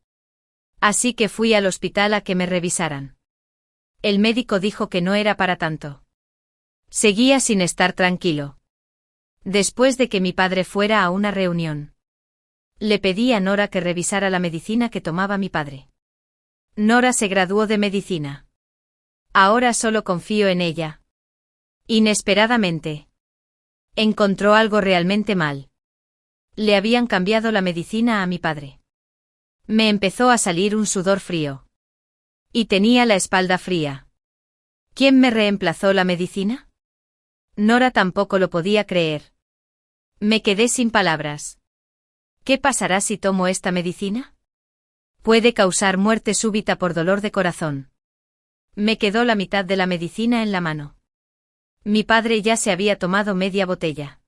Así que fui al hospital a que me revisaran. El médico dijo que no era para tanto. Seguía sin estar tranquilo. Después de que mi padre fuera a una reunión, le pedí a Nora que revisara la medicina que tomaba mi padre. Nora se graduó de medicina. Ahora solo confío en ella. Inesperadamente, encontró algo realmente mal. Le habían cambiado la medicina a mi padre. Me empezó a salir un sudor frío. Y tenía la espalda fría. ¿Quién me reemplazó la medicina? Nora tampoco lo podía creer. Me quedé sin palabras. ¿Qué pasará si tomo esta medicina? Puede causar muerte súbita por dolor de corazón. Me quedó la mitad de la medicina en la mano. Mi padre ya se había tomado media botella.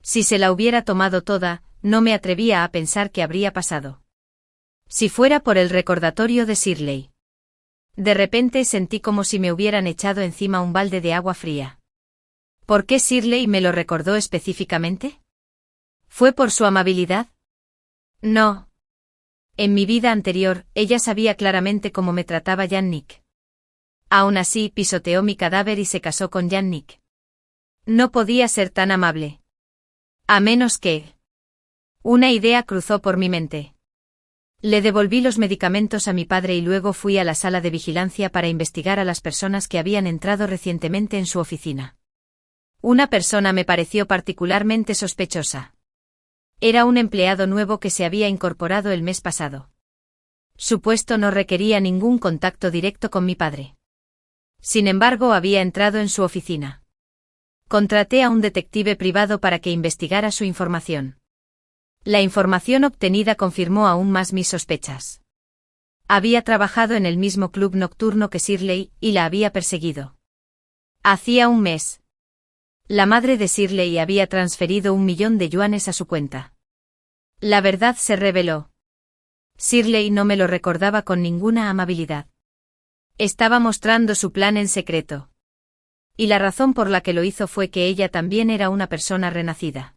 Si se la hubiera tomado toda, no me atrevía a pensar qué habría pasado. Si fuera por el recordatorio de Shirley. De repente sentí como si me hubieran echado encima un balde de agua fría. ¿Por qué Shirley me lo recordó específicamente? ¿Fue por su amabilidad? No. En mi vida anterior, ella sabía claramente cómo me trataba Yannick. Aún así, pisoteó mi cadáver y se casó con Yannick. No podía ser tan amable. A menos que... Una idea cruzó por mi mente. Le devolví los medicamentos a mi padre y luego fui a la sala de vigilancia para investigar a las personas que habían entrado recientemente en su oficina. Una persona me pareció particularmente sospechosa. Era un empleado nuevo que se había incorporado el mes pasado. Su puesto no requería ningún contacto directo con mi padre. Sin embargo, había entrado en su oficina. Contraté a un detective privado para que investigara su información. La información obtenida confirmó aún más mis sospechas. Había trabajado en el mismo club nocturno que Shirley y la había perseguido. Hacía un mes. La madre de Shirley había transferido 1 millón de yuanes a su cuenta. La verdad se reveló. Shirley no me lo recordaba con ninguna amabilidad. Estaba mostrando su plan en secreto. Y la razón por la que lo hizo fue que ella también era una persona renacida.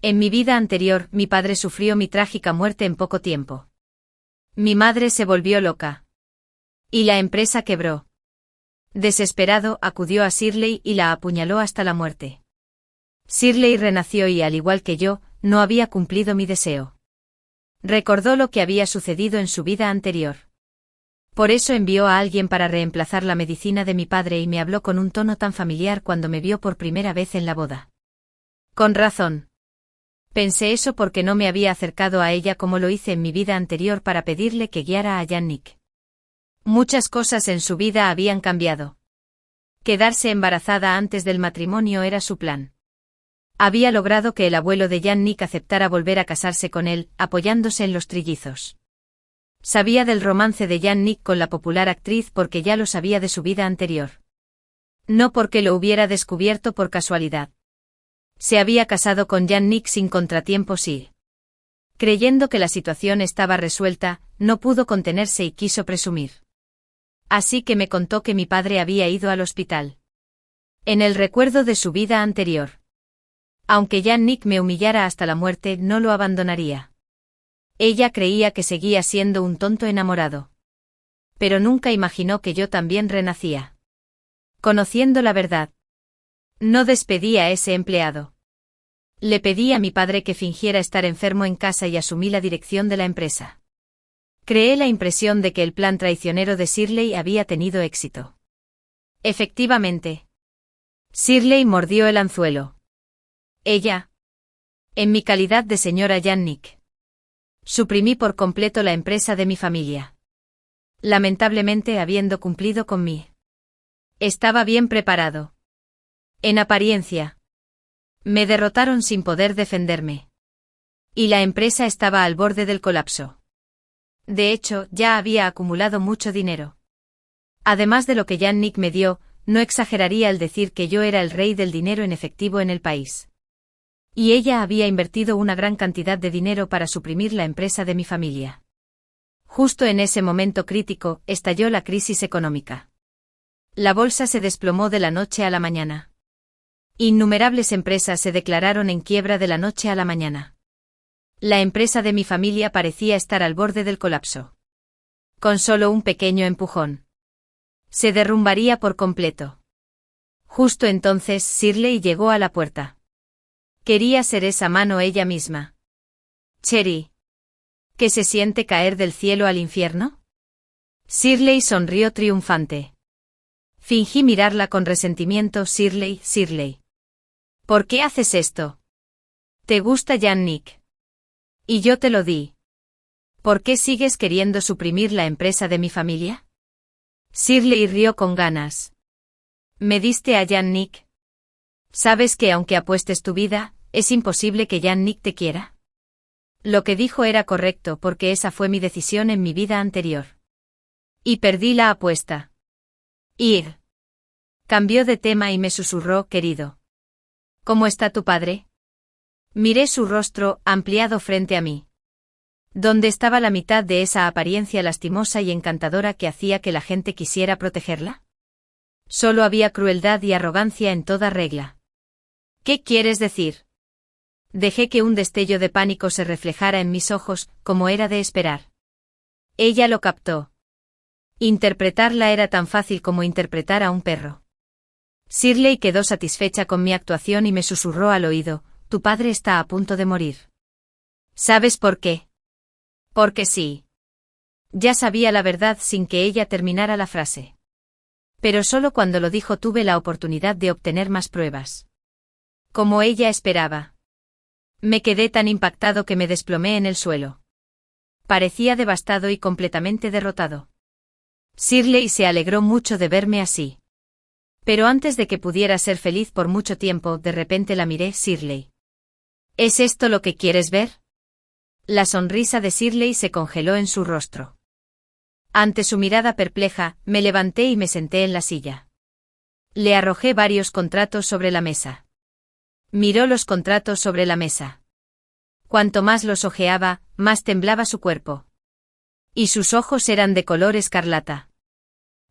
En mi vida anterior, mi padre sufrió mi trágica muerte en poco tiempo. Mi madre se volvió loca. Y la empresa quebró. Desesperado, acudió a Shirley y la apuñaló hasta la muerte. Shirley renació y, al igual que yo, no había cumplido mi deseo. Recordó lo que había sucedido en su vida anterior. Por eso envió a alguien para reemplazar la medicina de mi padre y me habló con un tono tan familiar cuando me vio por primera vez en la boda. Con razón. Pensé eso porque no me había acercado a ella como lo hice en mi vida anterior para pedirle que guiara a Yannick. Muchas cosas en su vida habían cambiado. Quedarse embarazada antes del matrimonio era su plan. Había logrado que el abuelo de Yannick aceptara volver a casarse con él, apoyándose en los trillizos. Sabía del romance de Yannick con la popular actriz porque ya lo sabía de su vida anterior. No porque lo hubiera descubierto por casualidad. Se había casado con Yannick sin contratiempos y, creyendo que la situación estaba resuelta, no pudo contenerse y quiso presumir. Así que me contó que mi padre había ido al hospital. En el recuerdo de su vida anterior. Aunque Yannick me humillara hasta la muerte, no lo abandonaría. Ella creía que seguía siendo un tonto enamorado. Pero nunca imaginó que yo también renacía. Conociendo la verdad. No despedí a ese empleado. Le pedí a mi padre que fingiera estar enfermo en casa y asumí la dirección de la empresa. Creé la impresión de que el plan traicionero de Shirley había tenido éxito. Efectivamente. Shirley mordió el anzuelo. Ella. En mi calidad de señora Yannick. Suprimí por completo la empresa de mi familia. Lamentablemente habiendo cumplido con mí. Estaba bien preparado. En apariencia. Me derrotaron sin poder defenderme. Y la empresa estaba al borde del colapso. De hecho, ya había acumulado mucho dinero. Además de lo que Yannick me dio, no exageraría al decir que yo era el rey del dinero en efectivo en el país. Y ella había invertido una gran cantidad de dinero para suprimir la empresa de mi familia. Justo en ese momento crítico, estalló la crisis económica. La bolsa se desplomó de la noche a la mañana. Innumerables empresas se declararon en quiebra de la noche a la mañana. La empresa de mi familia parecía estar al borde del colapso. Con solo un pequeño empujón. Se derrumbaría por completo. Justo entonces Shirley llegó a la puerta. Quería ser esa mano ella misma. Cherry. ¿Qué se siente caer del cielo al infierno? Shirley sonrió triunfante. Fingí mirarla con resentimiento. Shirley. ¿Por qué haces esto? ¿Te gusta Yannick? Y yo te lo di. ¿Por qué sigues queriendo suprimir la empresa de mi familia? Shirley rió con ganas. ¿Me diste a Yannick? ¿Sabes que aunque apuestes tu vida, es imposible que Yannick te quiera? Lo que dijo era correcto porque esa fue mi decisión en mi vida anterior. Y perdí la apuesta. Ir. Cambió de tema y me susurró, querido. ¿Cómo está tu padre? Miré su rostro, ampliado frente a mí. ¿Dónde estaba la mitad de esa apariencia lastimosa y encantadora que hacía que la gente quisiera protegerla? Solo había crueldad y arrogancia en toda regla. ¿Qué quieres decir? Dejé que un destello de pánico se reflejara en mis ojos, como era de esperar. Ella lo captó. Interpretarla era tan fácil como interpretar a un perro. Shirley quedó satisfecha con mi actuación y me susurró al oído, tu padre está a punto de morir. ¿Sabes por qué? Porque sí. Ya sabía la verdad sin que ella terminara la frase. Pero solo cuando lo dijo tuve la oportunidad de obtener más pruebas. Como ella esperaba. Me quedé tan impactado que me desplomé en el suelo. Parecía devastado y completamente derrotado. Shirley se alegró mucho de verme así. Pero antes de que pudiera ser feliz por mucho tiempo, de repente la miré. Shirley. ¿Es esto lo que quieres ver? La sonrisa de Shirley se congeló en su rostro. Ante su mirada perpleja, me levanté y me senté en la silla. Le arrojé varios contratos sobre la mesa. Miró los contratos sobre la mesa. Cuanto más los hojeaba, más temblaba su cuerpo. Y sus ojos eran de color escarlata.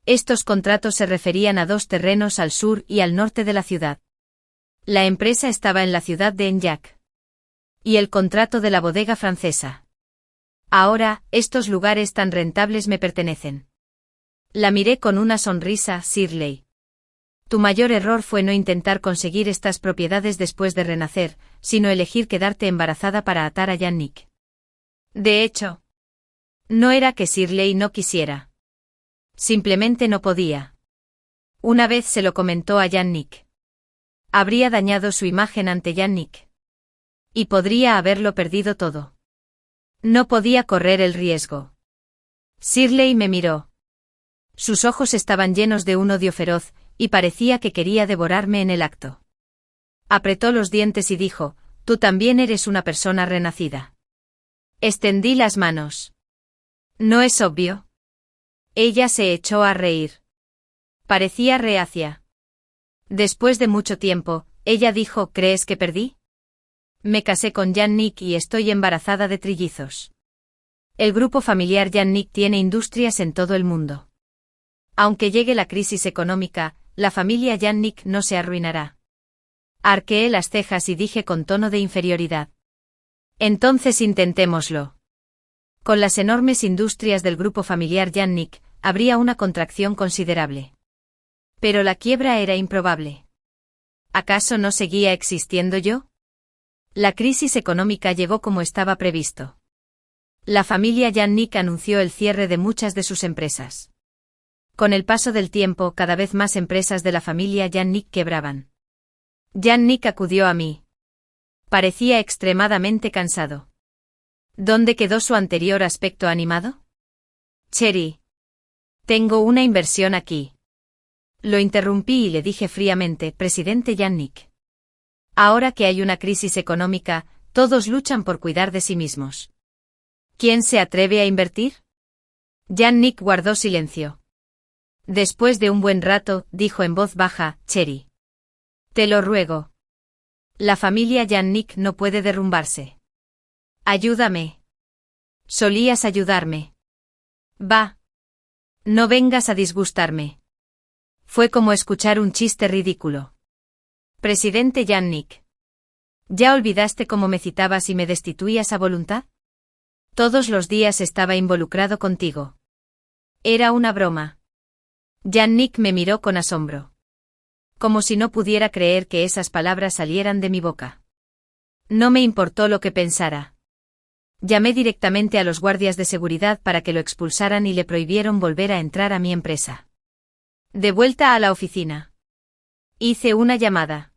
Estos contratos se referían a 2 terrenos al sur y al norte de la ciudad. La empresa estaba en la ciudad de Enyac. Y el contrato de la bodega francesa. Ahora, estos lugares tan rentables me pertenecen. La miré con una sonrisa. Shirley. Tu mayor error fue no intentar conseguir estas propiedades después de renacer, sino elegir quedarte embarazada para atar a Yannick. De hecho, no era que Shirley no quisiera. Simplemente no podía. Una vez se lo comentó a Yannick. Habría dañado su imagen ante Yannick. Y podría haberlo perdido todo. No podía correr el riesgo. Shirley me miró. Sus ojos estaban llenos de un odio feroz, y parecía que quería devorarme en el acto. Apretó los dientes y dijo, tú también eres una persona renacida. Extendí las manos. ¿No es obvio? Ella se echó a reír. Parecía reacia. Después de mucho tiempo, ella dijo, ¿crees que perdí? Me casé con Yannick y estoy embarazada de trillizos. El grupo familiar Yannick tiene industrias en todo el mundo. Aunque llegue la crisis económica, la familia Yannick no se arruinará. Arqueé las cejas y dije con tono de inferioridad. Entonces intentémoslo. Con las enormes industrias del grupo familiar Yannick, habría una contracción considerable. Pero la quiebra era improbable. ¿Acaso no seguía existiendo yo? La crisis económica llegó como estaba previsto. La familia Yannick anunció el cierre de muchas de sus empresas. Con el paso del tiempo, cada vez más empresas de la familia Yannick quebraban. Yannick acudió a mí. Parecía extremadamente cansado. ¿Dónde quedó su anterior aspecto animado? Cherry. Tengo una inversión aquí. Lo interrumpí y le dije fríamente, presidente Yannick. Ahora que hay una crisis económica, todos luchan por cuidar de sí mismos. ¿Quién se atreve a invertir? Yannick guardó silencio. Después de un buen rato, dijo en voz baja, Cherry. Te lo ruego. La familia Yannick no puede derrumbarse. Ayúdame. Solías ayudarme. Va. No vengas a disgustarme. Fue como escuchar un chiste ridículo. Presidente Yannick. ¿Ya olvidaste cómo me citabas y me destituías a voluntad? Todos los días estaba involucrado contigo. Era una broma. Yannick me miró con asombro. Como si no pudiera creer que esas palabras salieran de mi boca. No me importó lo que pensara. Llamé directamente a los guardias de seguridad para que lo expulsaran y le prohibieron volver a entrar a mi empresa. De vuelta a la oficina. Hice una llamada.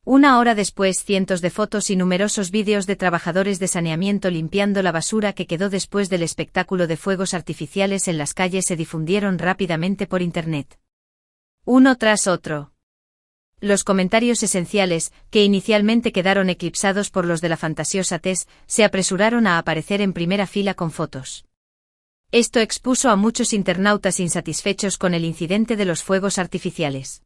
Una hora después, cientos de fotos y numerosos vídeos de trabajadores de saneamiento limpiando la basura que quedó después del espectáculo de fuegos artificiales en las calles se difundieron rápidamente por Internet. Uno tras otro. Los comentarios esenciales, que inicialmente quedaron eclipsados por los de la fantasiosa Tess, se apresuraron a aparecer en primera fila con fotos. Esto expuso a muchos internautas insatisfechos con el incidente de los fuegos artificiales.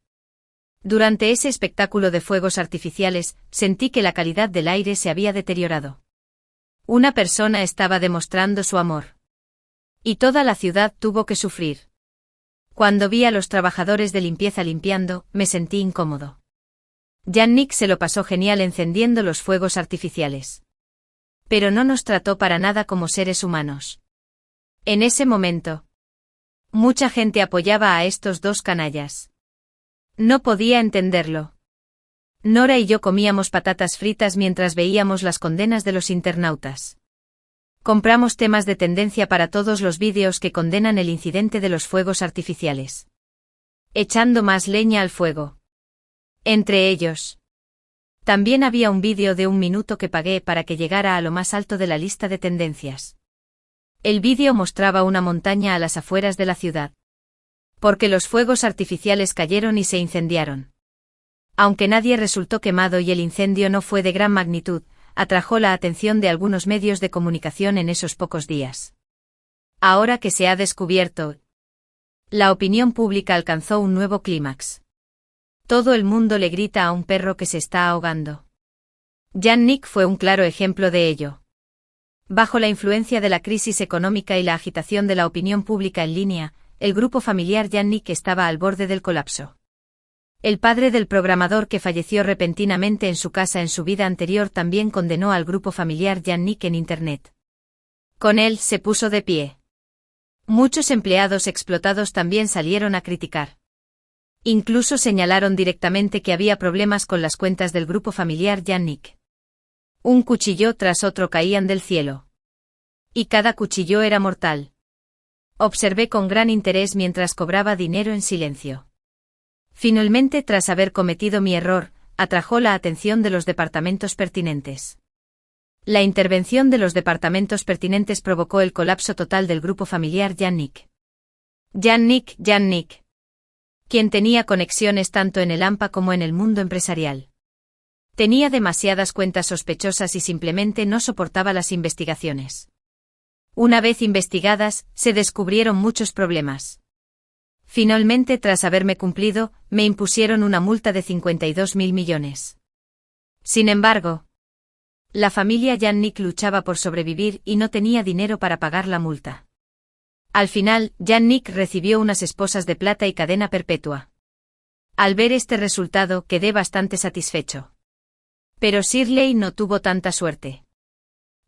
Durante ese espectáculo de fuegos artificiales, sentí que la calidad del aire se había deteriorado. Una persona estaba demostrando su amor. Y toda la ciudad tuvo que sufrir. Cuando vi a los trabajadores de limpieza limpiando, me sentí incómodo. Yannick se lo pasó genial encendiendo los fuegos artificiales. Pero no nos trató para nada como seres humanos. En ese momento, mucha gente apoyaba a estos dos canallas. No podía entenderlo. Nora y yo comíamos patatas fritas mientras veíamos las condenas de los internautas. Compramos temas de tendencia para todos los vídeos que condenan el incidente de los fuegos artificiales. Echando más leña al fuego. Entre ellos. También había un vídeo de 1 minuto que pagué para que llegara a lo más alto de la lista de tendencias. El vídeo mostraba una montaña a las afueras de la ciudad. Porque los fuegos artificiales cayeron y se incendiaron. Aunque nadie resultó quemado y el incendio no fue de gran magnitud, atrajo la atención de algunos medios de comunicación en esos pocos días. Ahora que se ha descubierto, la opinión pública alcanzó un nuevo clímax. Todo el mundo le grita a un perro que se está ahogando. Yannick fue un claro ejemplo de ello. Bajo la influencia de la crisis económica y la agitación de la opinión pública en línea, el grupo familiar Yannick estaba al borde del colapso. El padre del programador que falleció repentinamente en su casa en su vida anterior también condenó al grupo familiar Yannick en Internet. Con él se puso de pie. Muchos empleados explotados también salieron a criticar. Incluso señalaron directamente que había problemas con las cuentas del grupo familiar Yannick. Un cuchillo tras otro caían del cielo. Y cada cuchillo era mortal. Observé con gran interés mientras cobraba dinero en silencio. Finalmente, tras haber cometido mi error, atrajo la atención de los departamentos pertinentes. La intervención de los departamentos pertinentes provocó el colapso total del grupo familiar Yannick. Yannick, quien tenía conexiones tanto en el AMPA como en el mundo empresarial. Tenía demasiadas cuentas sospechosas y simplemente no soportaba las investigaciones. Una vez investigadas, se descubrieron muchos problemas. Finalmente, tras haberme cumplido, me impusieron una multa de 52.000 millones. Sin embargo, la familia Yannick luchaba por sobrevivir y no tenía dinero para pagar la multa. Al final, Yannick recibió unas esposas de plata y cadena perpetua. Al ver este resultado, quedé bastante satisfecho. Pero Shirley no tuvo tanta suerte.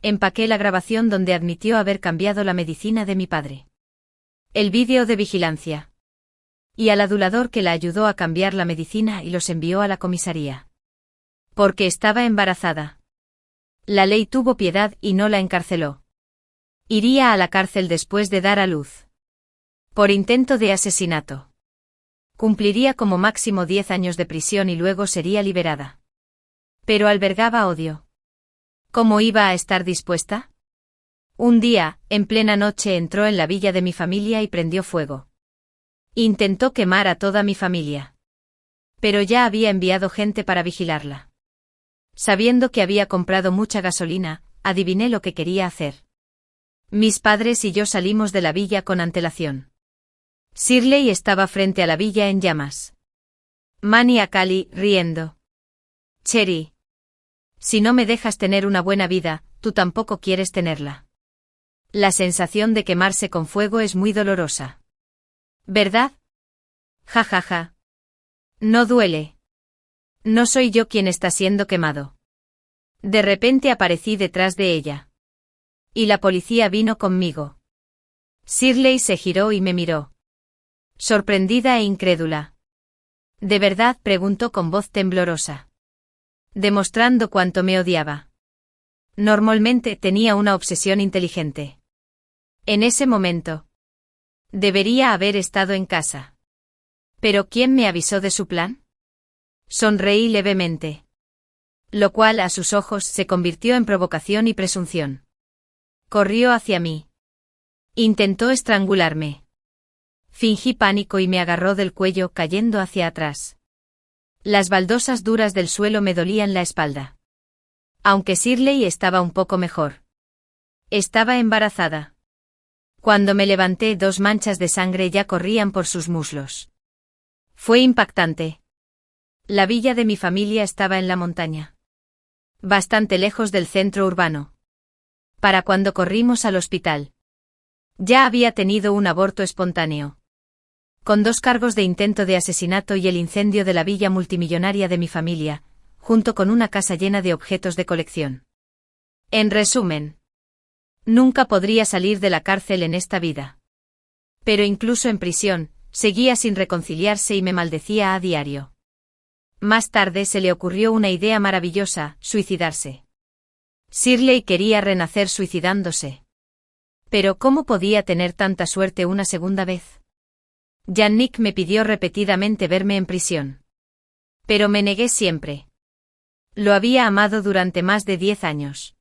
Empaqué la grabación donde admitió haber cambiado la medicina de mi padre. El vídeo de vigilancia. Y al adulador que la ayudó a cambiar la medicina y los envió a la comisaría. Porque estaba embarazada. La ley tuvo piedad y no la encarceló. Iría a la cárcel después de dar a luz. Por intento de asesinato. Cumpliría como máximo 10 años de prisión y luego sería liberada. Pero albergaba odio. ¿Cómo iba a estar dispuesta? Un día, en plena noche entró en la villa de mi familia y prendió fuego. Intentó quemar a toda mi familia. Pero ya había enviado gente para vigilarla. Sabiendo que había comprado mucha gasolina, adiviné lo que quería hacer. Mis padres y yo salimos de la villa con antelación. Shirley estaba frente a la villa en llamas. Manny y Cali, riendo. Cherry. Si no me dejas tener una buena vida, tú tampoco quieres tenerla. La sensación de quemarse con fuego es muy dolorosa. ¿Verdad? Ja ja ja. No duele. No soy yo quien está siendo quemado. De repente aparecí detrás de ella. Y la policía vino conmigo. Shirley se giró y me miró. Sorprendida e incrédula. ¿De verdad? Preguntó con voz temblorosa. Demostrando cuánto me odiaba. Normalmente tenía una obsesión inteligente. En ese momento. Debería haber estado en casa. ¿Pero quién me avisó de su plan? Sonreí levemente. Lo cual a sus ojos se convirtió en provocación y presunción. Corrió hacia mí. Intentó estrangularme. Fingí pánico y me agarró del cuello cayendo hacia atrás. Las baldosas duras del suelo me dolían la espalda. Aunque Shirley estaba un poco mejor. Estaba embarazada. Cuando me levanté, 2 manchas de sangre ya corrían por sus muslos. Fue impactante. La villa de mi familia estaba en la montaña. Bastante lejos del centro urbano. Para cuando corrimos al hospital. Ya había tenido un aborto espontáneo. Con 2 cargos de intento de asesinato y el incendio de la villa multimillonaria de mi familia, junto con una casa llena de objetos de colección. En resumen, nunca podría salir de la cárcel en esta vida. Pero incluso en prisión, seguía sin reconciliarse y me maldecía a diario. Más tarde se le ocurrió una idea maravillosa: suicidarse. Shirley quería renacer suicidándose. Pero ¿cómo podía tener tanta suerte una segunda vez? Yannick me pidió repetidamente verme en prisión. Pero me negué siempre. Lo había amado durante más de 10 años.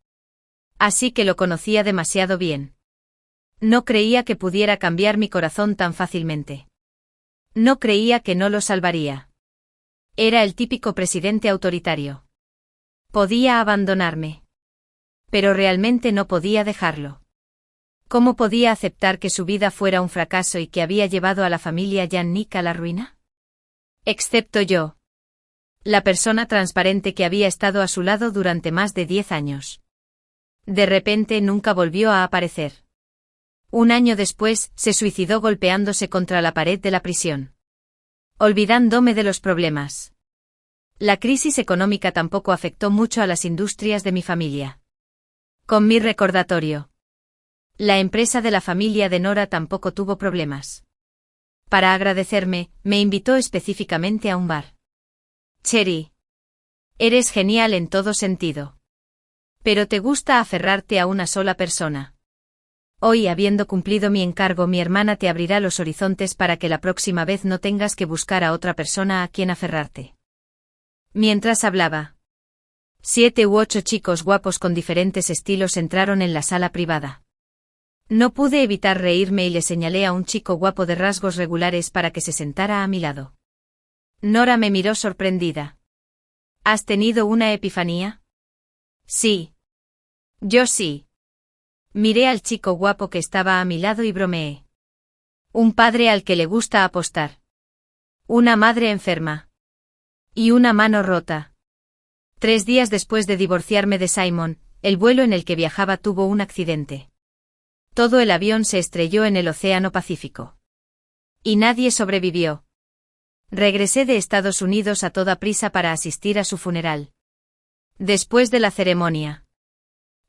Así que lo conocía demasiado bien. No creía que pudiera cambiar mi corazón tan fácilmente. No creía que no lo salvaría. Era el típico presidente autoritario. Podía abandonarme. Pero realmente no podía dejarlo. ¿Cómo podía aceptar que su vida fuera un fracaso y que había llevado a la familia Yannick a la ruina? Excepto yo. La persona transparente que había estado a su lado durante más de 10 años. De repente nunca volvió a aparecer. Un año después, se suicidó golpeándose contra la pared de la prisión. Olvidándome de los problemas. La crisis económica tampoco afectó mucho a las industrias de mi familia. Con mi recordatorio. La empresa de la familia de Nora tampoco tuvo problemas. Para agradecerme, me invitó específicamente a un bar. Cherry. Eres genial en todo sentido. Pero te gusta aferrarte a una sola persona. Hoy, habiendo cumplido mi encargo, mi hermana te abrirá los horizontes para que la próxima vez no tengas que buscar a otra persona a quien aferrarte. Mientras hablaba, 7 u 8 chicos guapos con diferentes estilos entraron en la sala privada. No pude evitar reírme y le señalé a un chico guapo de rasgos regulares para que se sentara a mi lado. Nora me miró sorprendida. ¿Has tenido una epifanía? Sí. Yo sí. Miré al chico guapo que estaba a mi lado y bromeé. Un padre al que le gusta apostar. Una madre enferma. Y una mano rota. 3 días después de divorciarme de Simon, el vuelo en el que viajaba tuvo un accidente. Todo el avión se estrelló en el Océano Pacífico. Y nadie sobrevivió. Regresé de Estados Unidos a toda prisa para asistir a su funeral. Después de la ceremonia,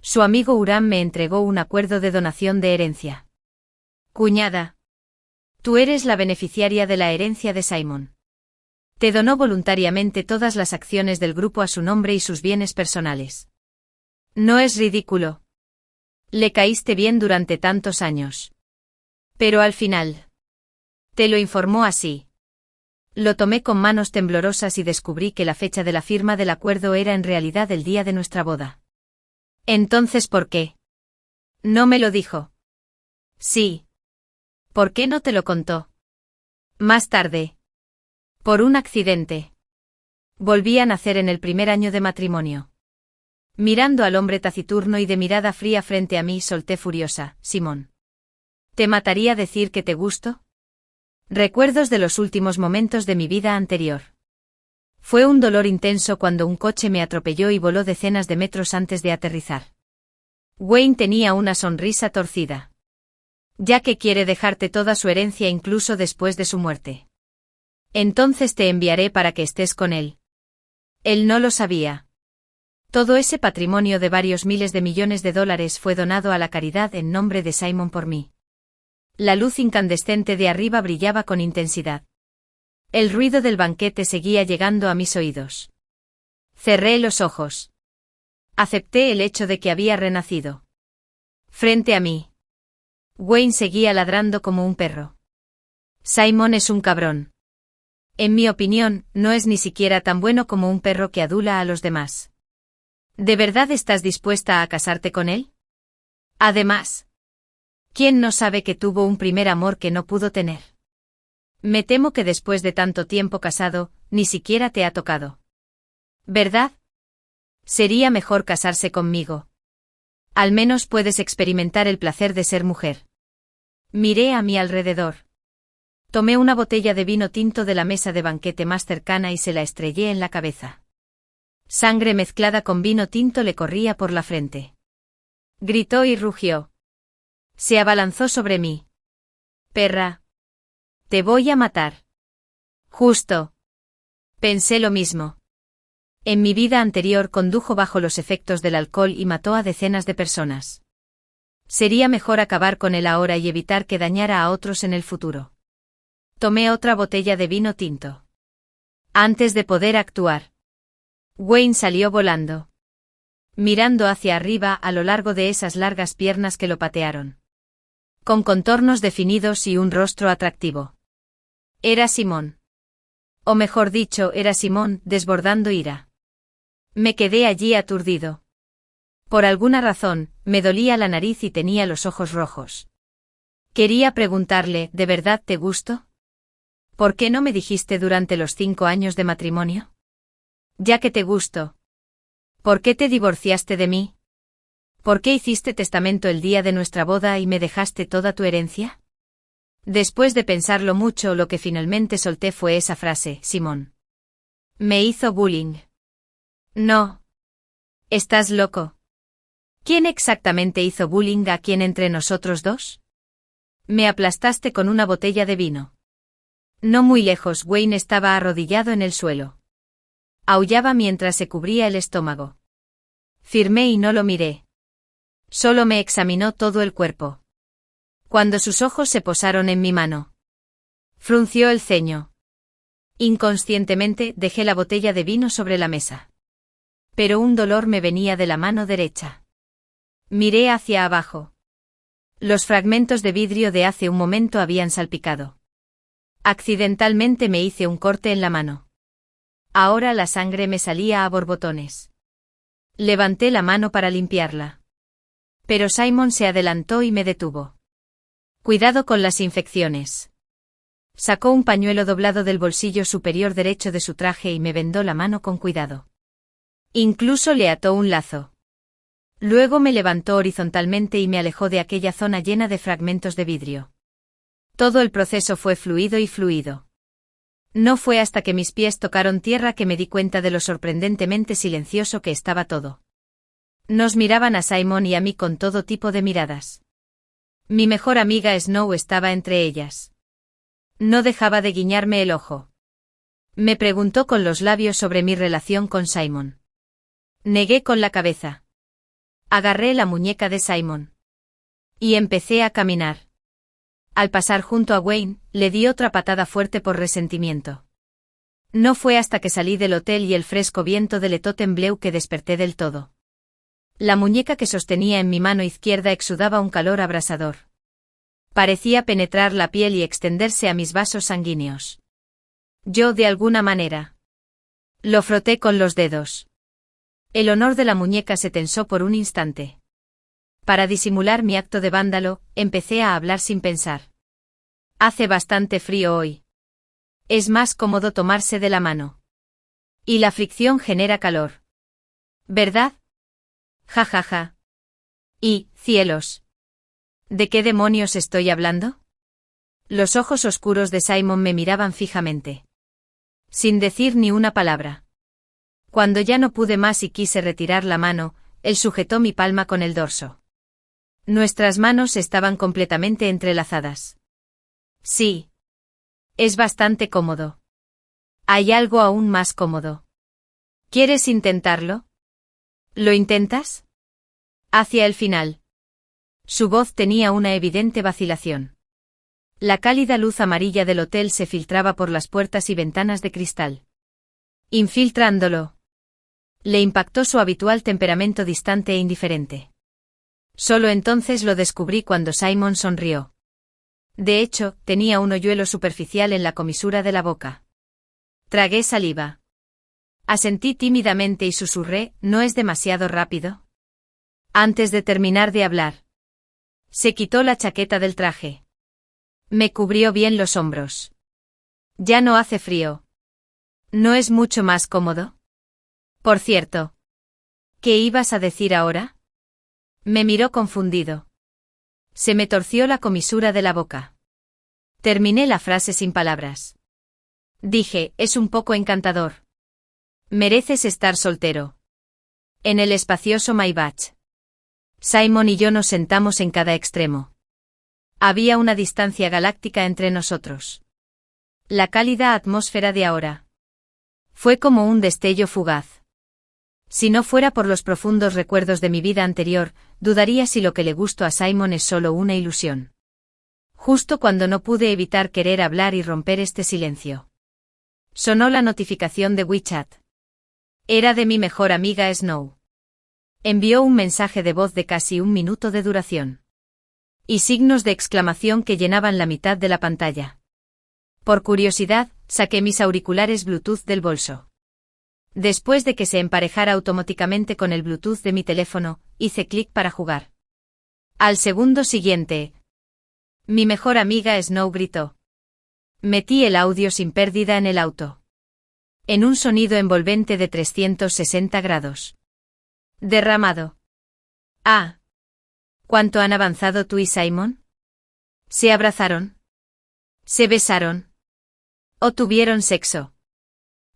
su amigo Uram me entregó un acuerdo de donación de herencia. Cuñada. Tú eres la beneficiaria de la herencia de Simon. Te donó voluntariamente todas las acciones del grupo a su nombre y sus bienes personales. ¿No es ridículo? Le caíste bien durante tantos años. Pero al final. Te lo informó así. Lo tomé con manos temblorosas y descubrí que la fecha de la firma del acuerdo era en realidad el día de nuestra boda. Entonces, ¿por qué? No me lo dijo. Sí. ¿Por qué no te lo contó? Más tarde. Por un accidente. Volví a nacer en el primer año de matrimonio. Mirando al hombre taciturno y de mirada fría frente a mí, solté furiosa: Simón. ¿Te mataría decir que te gusto? Recuerdos de los últimos momentos de mi vida anterior. Fue un dolor intenso cuando un coche me atropelló y voló decenas de metros antes de aterrizar. Wayne tenía una sonrisa torcida. Ya que quiere dejarte toda su herencia incluso después de su muerte. Entonces te enviaré para que estés con él. Él no lo sabía. Todo ese patrimonio de varios miles de millones de dólares fue donado a la caridad en nombre de Simon por mí. La luz incandescente de arriba brillaba con intensidad. El ruido del banquete seguía llegando a mis oídos. Cerré los ojos. Acepté el hecho de que había renacido. Frente a mí. Wayne seguía ladrando como un perro. Simon es un cabrón. En mi opinión, no es ni siquiera tan bueno como un perro que adula a los demás. ¿De verdad estás dispuesta a casarte con él? Además, ¿quién no sabe que tuvo un primer amor que no pudo tener? Me temo que después de tanto tiempo casado, ni siquiera te ha tocado. ¿Verdad? Sería mejor casarse conmigo. Al menos puedes experimentar el placer de ser mujer. Miré a mi alrededor. Tomé una botella de vino tinto de la mesa de banquete más cercana y se la estrellé en la cabeza. Sangre mezclada con vino tinto le corría por la frente. Gritó y rugió. Se abalanzó sobre mí. Perra. Te voy a matar. Justo. Pensé lo mismo. En mi vida anterior condujo bajo los efectos del alcohol y mató a decenas de personas. Sería mejor acabar con él ahora y evitar que dañara a otros en el futuro. Tomé otra botella de vino tinto. Antes de poder actuar. Wayne salió volando. Mirando hacia arriba a lo largo de esas largas piernas que lo patearon. Con contornos definidos y un rostro atractivo. Era Simón. O mejor dicho, era Simón, desbordando ira. Me quedé allí aturdido. Por alguna razón, me dolía la nariz y tenía los ojos rojos. Quería preguntarle, ¿de verdad te gusto? ¿Por qué no me dijiste durante los 5 años de matrimonio? Ya que te gusto. ¿Por qué te divorciaste de mí? ¿Por qué hiciste testamento el día de nuestra boda y me dejaste toda tu herencia? Después de pensarlo mucho, lo que finalmente solté fue esa frase: Simón. Me hizo bullying. No. ¿Estás loco? ¿Quién exactamente hizo bullying a quién entre nosotros dos? Me aplastaste con una botella de vino. No muy lejos, Wayne estaba arrodillado en el suelo. Aullaba mientras se cubría el estómago. Firmé y no lo miré. Solo me examinó todo el cuerpo. Cuando sus ojos se posaron en mi mano. Frunció el ceño. Inconscientemente dejé la botella de vino sobre la mesa. Pero un dolor me venía de la mano derecha. Miré hacia abajo. Los fragmentos de vidrio de hace un momento habían salpicado. Accidentalmente me hice un corte en la mano. Ahora la sangre me salía a borbotones. Levanté la mano para limpiarla. Pero Simon se adelantó y me detuvo. Cuidado con las infecciones. Sacó un pañuelo doblado del bolsillo superior derecho de su traje y me vendó la mano con cuidado. Incluso le ató un lazo. Luego me levantó horizontalmente y me alejó de aquella zona llena de fragmentos de vidrio. Todo el proceso fue fluido y fluido. No fue hasta que mis pies tocaron tierra que me di cuenta de lo sorprendentemente silencioso que estaba todo. Nos miraban a Simon y a mí con todo tipo de miradas. Mi mejor amiga Snow estaba entre ellas. No dejaba de guiñarme el ojo. Me preguntó con los labios sobre mi relación con Simon. Negué con la cabeza. Agarré la muñeca de Simon. Y empecé a caminar. al pasar junto a Wayne, le di otra patada fuerte por resentimiento. No fue hasta que salí del hotel y el fresco viento del Fontainebleau que desperté del todo. La muñeca que sostenía en mi mano izquierda exudaba un calor abrasador. Parecía penetrar la piel y extenderse a mis vasos sanguíneos. Yo, de alguna manera, lo froté con los dedos. El honor de la muñeca se tensó por un instante. Para disimular mi acto de vándalo, empecé a hablar sin pensar. Hace bastante frío hoy. Es más cómodo tomarse de la mano. Y la fricción genera calor. ¿Verdad? Ja ja ja. Y, cielos. ¿De qué demonios estoy hablando? Los ojos oscuros de Simon me miraban fijamente. Sin decir ni una palabra. Cuando ya no pude más y quise retirar la mano, él sujetó mi palma con el dorso. Nuestras manos estaban completamente entrelazadas. Sí. Es bastante cómodo. Hay algo aún más cómodo. ¿Quieres intentarlo? ¿Lo intentas? Hacia el final. Su voz tenía una evidente vacilación. La cálida luz amarilla del hotel se filtraba por las puertas y ventanas de cristal. Infiltrándolo. Le impactó su habitual temperamento distante e indiferente. Solo entonces lo descubrí cuando Simon sonrió. De hecho, tenía un hoyuelo superficial en la comisura de la boca. Tragué saliva. Asentí tímidamente y susurré, ¿no es demasiado rápido? Antes de terminar de hablar. Se quitó la chaqueta del traje. Me cubrió bien los hombros. Ya no hace frío. ¿No es mucho más cómodo? Por cierto. ¿Qué ibas a decir ahora? Me miró confundido. Se me torció la comisura de la boca. Terminé la frase sin palabras. Dije, es un poco encantador. Mereces estar soltero. En el espacioso Maybach. Simon y yo nos sentamos en cada extremo. Había una distancia galáctica entre nosotros. La cálida atmósfera de ahora. Fue como un destello fugaz. Si no fuera por los profundos recuerdos de mi vida anterior, dudaría si lo que le gustó a Simon es solo una ilusión. Justo cuando no pude evitar querer hablar y romper este silencio. Sonó la notificación de WeChat. Era de mi mejor amiga Snow. Envió un mensaje de voz de casi 1 minuto de duración. Y signos de exclamación que llenaban la mitad de la pantalla. Por curiosidad, saqué mis auriculares Bluetooth del bolso. Después de que se emparejara automáticamente con el Bluetooth de mi teléfono, hice clic para jugar. Al segundo siguiente. Mi mejor amiga Snow gritó. Metí el audio sin pérdida en el auto. En un sonido envolvente de 360 grados. Derramado. Ah. ¿Cuánto han avanzado tú y Simon? ¿Se abrazaron? ¿Se besaron? ¿O tuvieron sexo?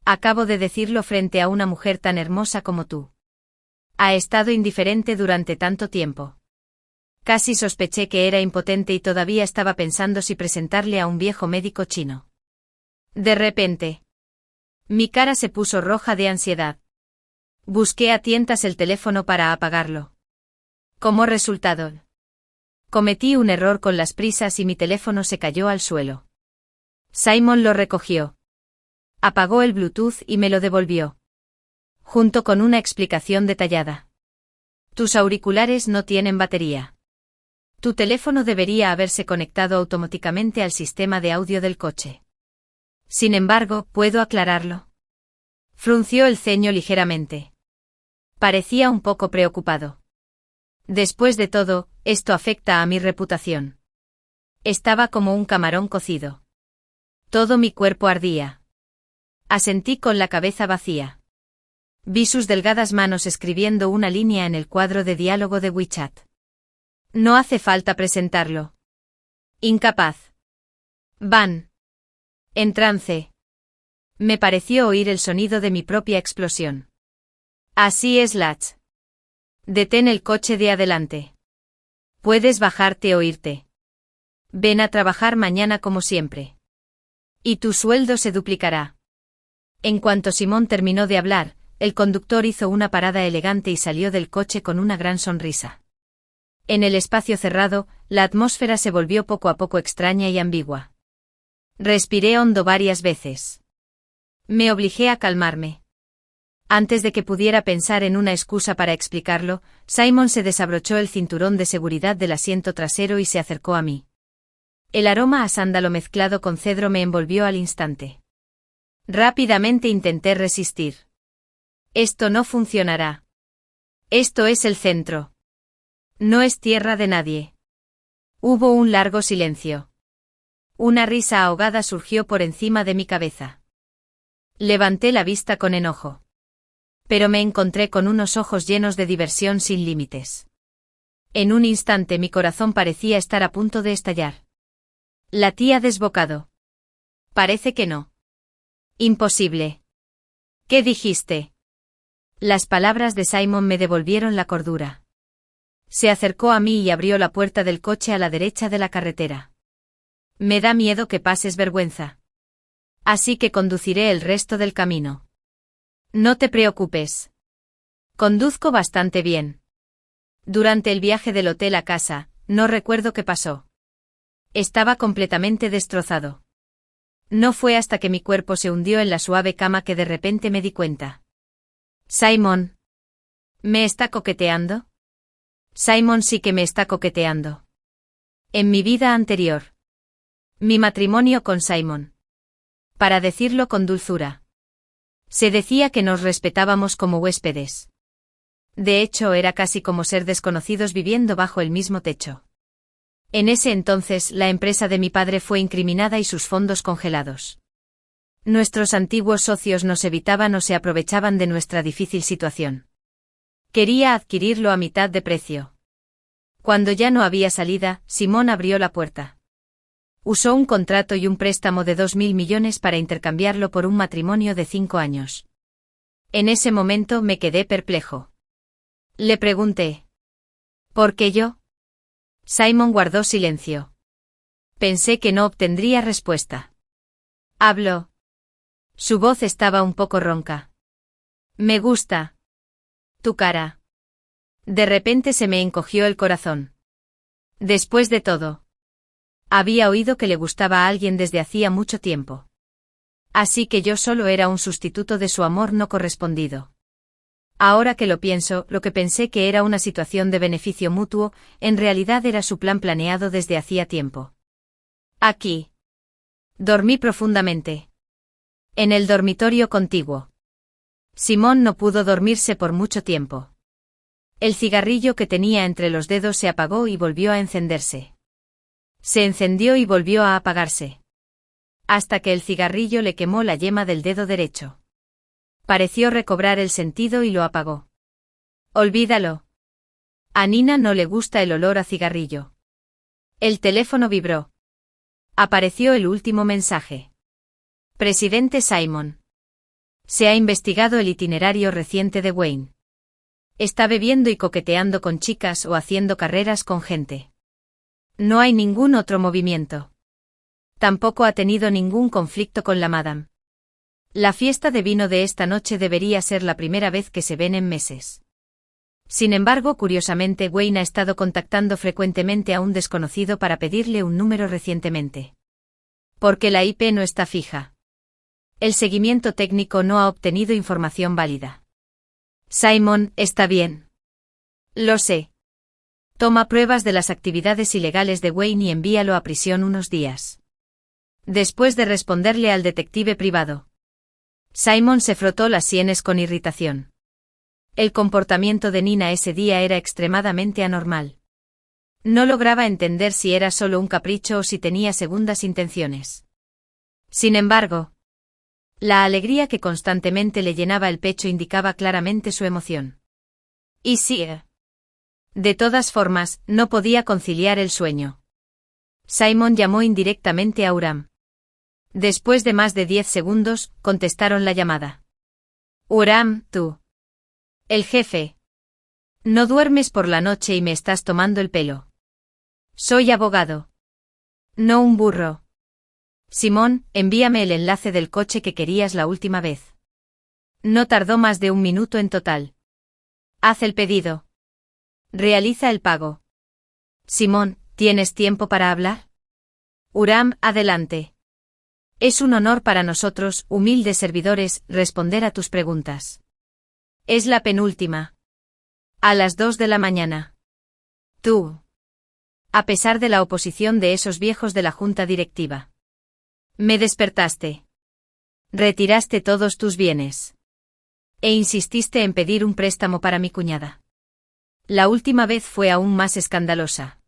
Acabo de decirlo frente a una mujer tan hermosa como tú. Ha estado indiferente durante tanto tiempo. Casi sospeché que era impotente y todavía estaba pensando si presentarle a un viejo médico chino. De repente. Mi cara se puso roja de ansiedad. Busqué a tientas el teléfono para apagarlo. Como resultado. Cometí un error con las prisas y mi teléfono se cayó al suelo. Simon lo recogió. Apagó el Bluetooth y me lo devolvió. Junto con una explicación detallada. Tus auriculares no tienen batería. Tu teléfono debería haberse conectado automáticamente al sistema de audio del coche. Sin embargo, ¿puedo aclararlo? Frunció el ceño ligeramente. Parecía un poco preocupado. Después de todo, esto afecta a mi reputación. Estaba como un camarón cocido. Todo mi cuerpo ardía. Asentí con la cabeza vacía. Vi sus delgadas manos escribiendo una línea en el cuadro de diálogo de WeChat. No hace falta presentarlo. Incapaz. Van. En trance. Me pareció oír el sonido de mi propia explosión. Así es, Latch. Detén el coche de adelante. Puedes bajarte o irte. Ven a trabajar mañana como siempre. Y tu sueldo se duplicará. En cuanto Simón terminó de hablar, el conductor hizo una parada elegante y salió del coche con una gran sonrisa. En el espacio cerrado, la atmósfera se volvió poco a poco extraña y ambigua. Respiré hondo varias veces. Me obligué a calmarme. Antes de que pudiera pensar en una excusa para explicarlo, Simon se desabrochó el cinturón de seguridad del asiento trasero y se acercó a mí. El aroma a sándalo mezclado con cedro me envolvió al instante. Rápidamente intenté resistir. Esto no funcionará. Esto es el centro. No es tierra de nadie. Hubo un largo silencio. Una risa ahogada surgió por encima de mi cabeza. Levanté la vista con enojo. Pero me encontré con unos ojos llenos de diversión sin límites. En un instante mi corazón parecía estar a punto de estallar. Latía desbocado. Parece que no. Imposible. ¿Qué dijiste? Las palabras de Simon me devolvieron la cordura. Se acercó a mí y abrió la puerta del coche a la derecha de la carretera. Me da miedo que pases vergüenza. Así que conduciré el resto del camino. No te preocupes. Conduzco bastante bien. Durante el viaje del hotel a casa, no recuerdo qué pasó. Estaba completamente destrozado. No fue hasta que mi cuerpo se hundió en la suave cama que de repente me di cuenta. Simon. ¿Me está coqueteando? Simon sí que me está coqueteando. En mi vida anterior. Mi matrimonio con Simon. Para decirlo con dulzura. Se decía que nos respetábamos como huéspedes. De hecho, era casi como ser desconocidos viviendo bajo el mismo techo. En ese entonces, la empresa de mi padre fue incriminada y sus fondos congelados. Nuestros antiguos socios nos evitaban o se aprovechaban de nuestra difícil situación. Quería adquirirlo a mitad de precio. Cuando ya no había salida, Simón abrió la puerta. Usó un contrato y un préstamo de 2.000 millones para intercambiarlo por un matrimonio de 5 años. En ese momento me quedé perplejo. Le pregunté. ¿Por qué yo? Simon guardó silencio. Pensé que no obtendría respuesta. Habló. Su voz estaba un poco ronca. Me gusta. Tu cara. De repente se me encogió el corazón. Después de todo. Había oído que le gustaba a alguien desde hacía mucho tiempo. Así que yo solo era un sustituto de su amor no correspondido. Ahora que lo pienso, lo que pensé que era una situación de beneficio mutuo, en realidad era su plan planeado desde hacía tiempo. Aquí. Dormí profundamente. En el dormitorio contiguo. Simón no pudo dormirse por mucho tiempo. El cigarrillo que tenía entre los dedos se apagó y volvió a encenderse. Se encendió y volvió a apagarse. Hasta que el cigarrillo le quemó la yema del dedo derecho. Pareció recobrar el sentido y lo apagó. Olvídalo. A Nina no le gusta el olor a cigarrillo. El teléfono vibró. Apareció el último mensaje. Presidente Simon. Se ha investigado el itinerario reciente de Wayne. Está bebiendo y coqueteando con chicas o haciendo carreras con gente. No hay ningún otro movimiento. Tampoco ha tenido ningún conflicto con la madame. La fiesta de vino de esta noche debería ser la primera vez que se ven en meses. Sin embargo, curiosamente, Wayne ha estado contactando frecuentemente a un desconocido para pedirle un número recientemente. Porque la IP no está fija. El seguimiento técnico no ha obtenido información válida. Simon, está bien. Lo sé. Toma pruebas de las actividades ilegales de Wayne y envíalo a prisión unos días. Después de responderle al detective privado. Simon se frotó las sienes con irritación. El comportamiento de Nina ese día era extremadamente anormal. No lograba entender si era solo un capricho o si tenía segundas intenciones. Sin embargo, la alegría que constantemente le llenaba el pecho indicaba claramente su emoción. Y sí. De todas formas, no podía conciliar el sueño. Simon llamó indirectamente a Uram. Después de más de 10 segundos, contestaron la llamada. Uram, tú. El jefe. No duermes por la noche y me estás tomando el pelo. Soy abogado. No un burro. Simón, envíame el enlace del coche que querías la última vez. No tardó más de 1 minuto en total. Haz el pedido. Realiza el pago. Simón, ¿tienes tiempo para hablar? Huram, adelante. Es un honor para nosotros, humildes servidores, responder a tus preguntas. Es la penúltima. A las 2 de la mañana. Tú. A pesar de la oposición de esos viejos de la junta directiva. Me despertaste. Retiraste todos tus bienes. E insististe en pedir un préstamo para mi cuñada. La última vez fue aún más escandalosa.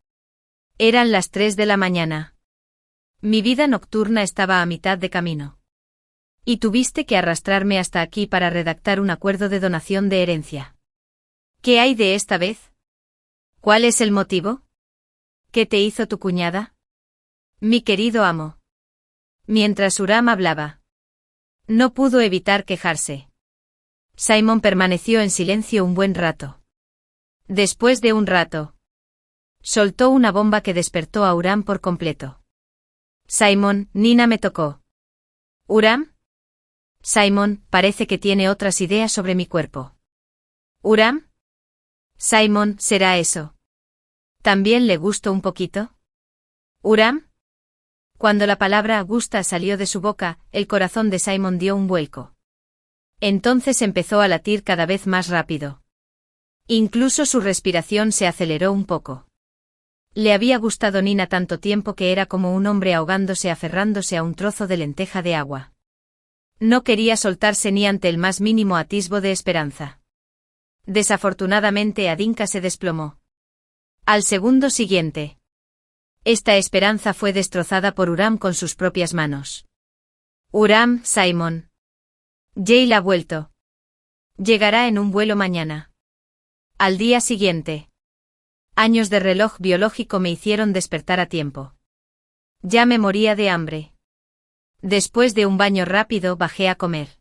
Eran las 3 de la mañana. Mi vida nocturna estaba a mitad de camino. Y tuviste que arrastrarme hasta aquí para redactar un acuerdo de donación de herencia. ¿Qué hay de esta vez? ¿Cuál es el motivo? ¿Qué te hizo tu cuñada? Mi querido amo. Mientras Huram hablaba. No pudo evitar quejarse. Simon permaneció en silencio un buen rato. Después de un rato, soltó una bomba que despertó a Huram por completo. Simon, Nina me tocó. ¿Huram? Simon, parece que tiene otras ideas sobre mi cuerpo. ¿Huram? Simon, ¿será eso? ¿También le gustó un poquito? ¿Huram? Cuando la palabra gusta salió de su boca, el corazón de Simon dio un vuelco. Entonces empezó a latir cada vez más rápido. Incluso su respiración se aceleró un poco. Le había gustado Nina tanto tiempo que era como un hombre ahogándose aferrándose a un trozo de lenteja de agua. No quería soltarse ni ante el más mínimo atisbo de esperanza. Desafortunadamente Adinka se desplomó. Al segundo siguiente. Esta esperanza fue destrozada por Huram con sus propias manos. Huram, Simon. Yale ha vuelto. Llegará en un vuelo mañana. Al día siguiente. Años de reloj biológico me hicieron despertar a tiempo. Ya me moría de hambre. Después de un baño rápido bajé a comer.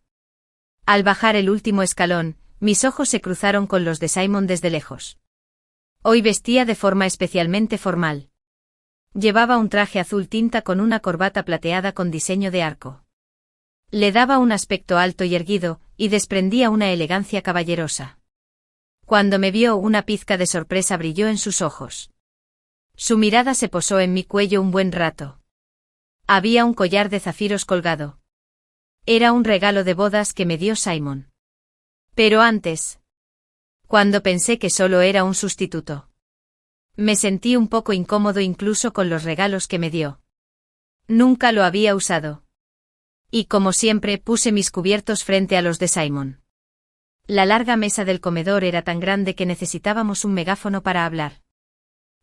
Al bajar el último escalón, mis ojos se cruzaron con los de Simon desde lejos. Hoy vestía de forma especialmente formal. Llevaba un traje azul tinta con una corbata plateada con diseño de arco. Le daba un aspecto alto y erguido, y desprendía una elegancia caballerosa. Cuando me vio, una pizca de sorpresa brilló en sus ojos. Su mirada se posó en mi cuello un buen rato. Había un collar de zafiros colgado. Era un regalo de bodas que me dio Simon. Pero antes, cuando pensé que solo era un sustituto, me sentí un poco incómodo incluso con los regalos que me dio. Nunca lo había usado. Y como siempre puse mis cubiertos frente a los de Simon. La larga mesa del comedor era tan grande que necesitábamos un megáfono para hablar.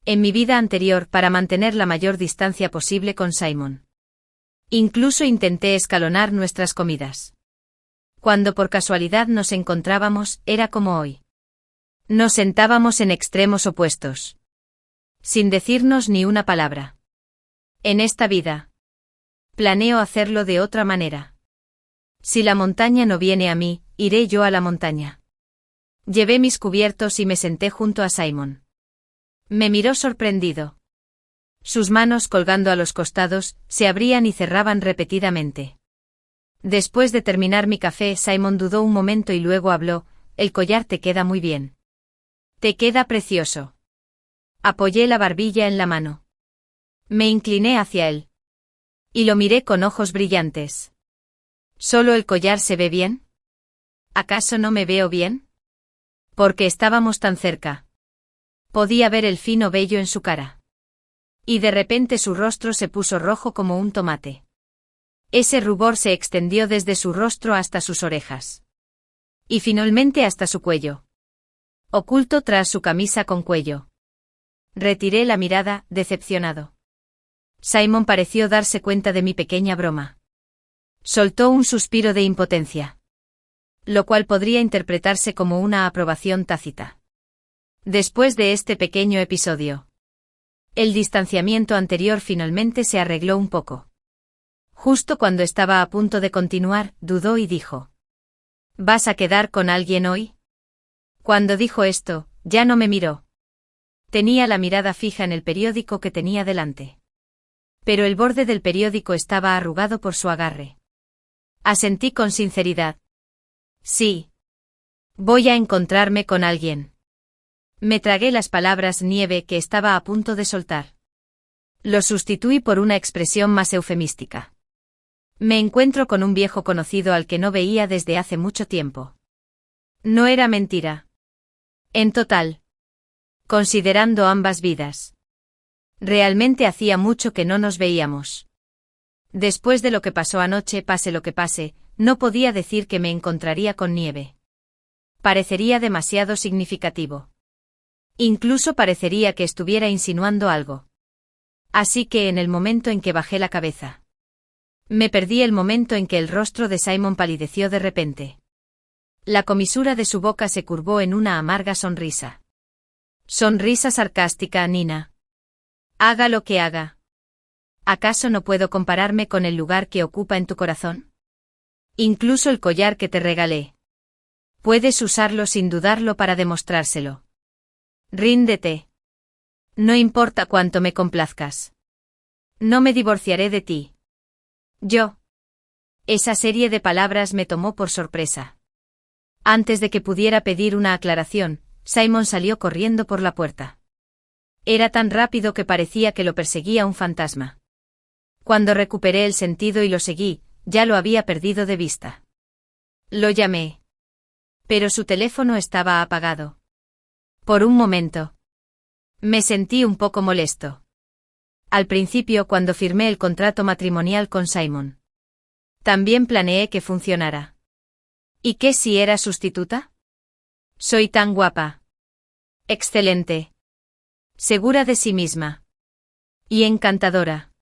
En mi vida anterior, para mantener la mayor distancia posible con Simon. Incluso intenté escalonar nuestras comidas. Cuando por casualidad nos encontrábamos, era como hoy. Nos sentábamos en extremos opuestos. Sin decirnos ni una palabra. En esta vida. Planeo hacerlo de otra manera. Si la montaña no viene a mí, iré yo a la montaña. Llevé mis cubiertos y me senté junto a Simon. Me miró sorprendido. Sus manos colgando a los costados, se abrían y cerraban repetidamente. Después de terminar mi café, Simon dudó un momento y luego habló: el collar te queda muy bien. Te queda precioso. Apoyé la barbilla en la mano. Me incliné hacia él. Y lo miré con ojos brillantes. ¿Solo el collar se ve bien? ¿Acaso no me veo bien? Porque estábamos tan cerca. Podía ver el fino vello en su cara. Y de repente su rostro se puso rojo como un tomate. Ese rubor se extendió desde su rostro hasta sus orejas. Y finalmente hasta su cuello. Oculto tras su camisa con cuello. Retiré la mirada, decepcionado. Simon pareció darse cuenta de mi pequeña broma. Soltó un suspiro de impotencia. Lo cual podría interpretarse como una aprobación tácita. Después de este pequeño episodio, el distanciamiento anterior finalmente se arregló un poco. Justo cuando estaba a punto de continuar, dudó y dijo: ¿Vas a quedar con alguien hoy? Cuando dijo esto, ya no me miró. Tenía la mirada fija en el periódico que tenía delante. Pero el borde del periódico estaba arrugado por su agarre. Asentí con sinceridad. Sí. Voy a encontrarme con alguien. Me tragué las palabras nieve que estaba a punto de soltar. Lo sustituí por una expresión más eufemística. Me encuentro con un viejo conocido al que no veía desde hace mucho tiempo. No era mentira. En total. Considerando ambas vidas. Realmente hacía mucho que no nos veíamos. Después de lo que pasó anoche, pase lo que pase, no podía decir que me encontraría con nieve. Parecería demasiado significativo. Incluso parecería que estuviera insinuando algo. Así que en el momento en que bajé la cabeza, me perdí el momento en que el rostro de Simon palideció de repente. La comisura de su boca se curvó en una amarga sonrisa. Sonrisa sarcástica, Nina. Haga lo que haga. ¿Acaso no puedo compararme con el lugar que ocupa en tu corazón? Incluso el collar que te regalé. Puedes usarlo sin dudarlo para demostrárselo. Ríndete. No importa cuánto me complazcas. No me divorciaré de ti. Yo. Esa serie de palabras me tomó por sorpresa. Antes de que pudiera pedir una aclaración, Simon salió corriendo por la puerta. Era tan rápido que parecía que lo perseguía un fantasma. Cuando recuperé el sentido y lo seguí, ya lo había perdido de vista. Lo llamé. Pero su teléfono estaba apagado. Por un momento. Me sentí un poco molesto. Al principio, cuando firmé el contrato matrimonial con Simon. También planeé que funcionara. ¿Y qué si era sustituta? Soy tan guapa. Excelente. Segura de sí misma. Y encantadora.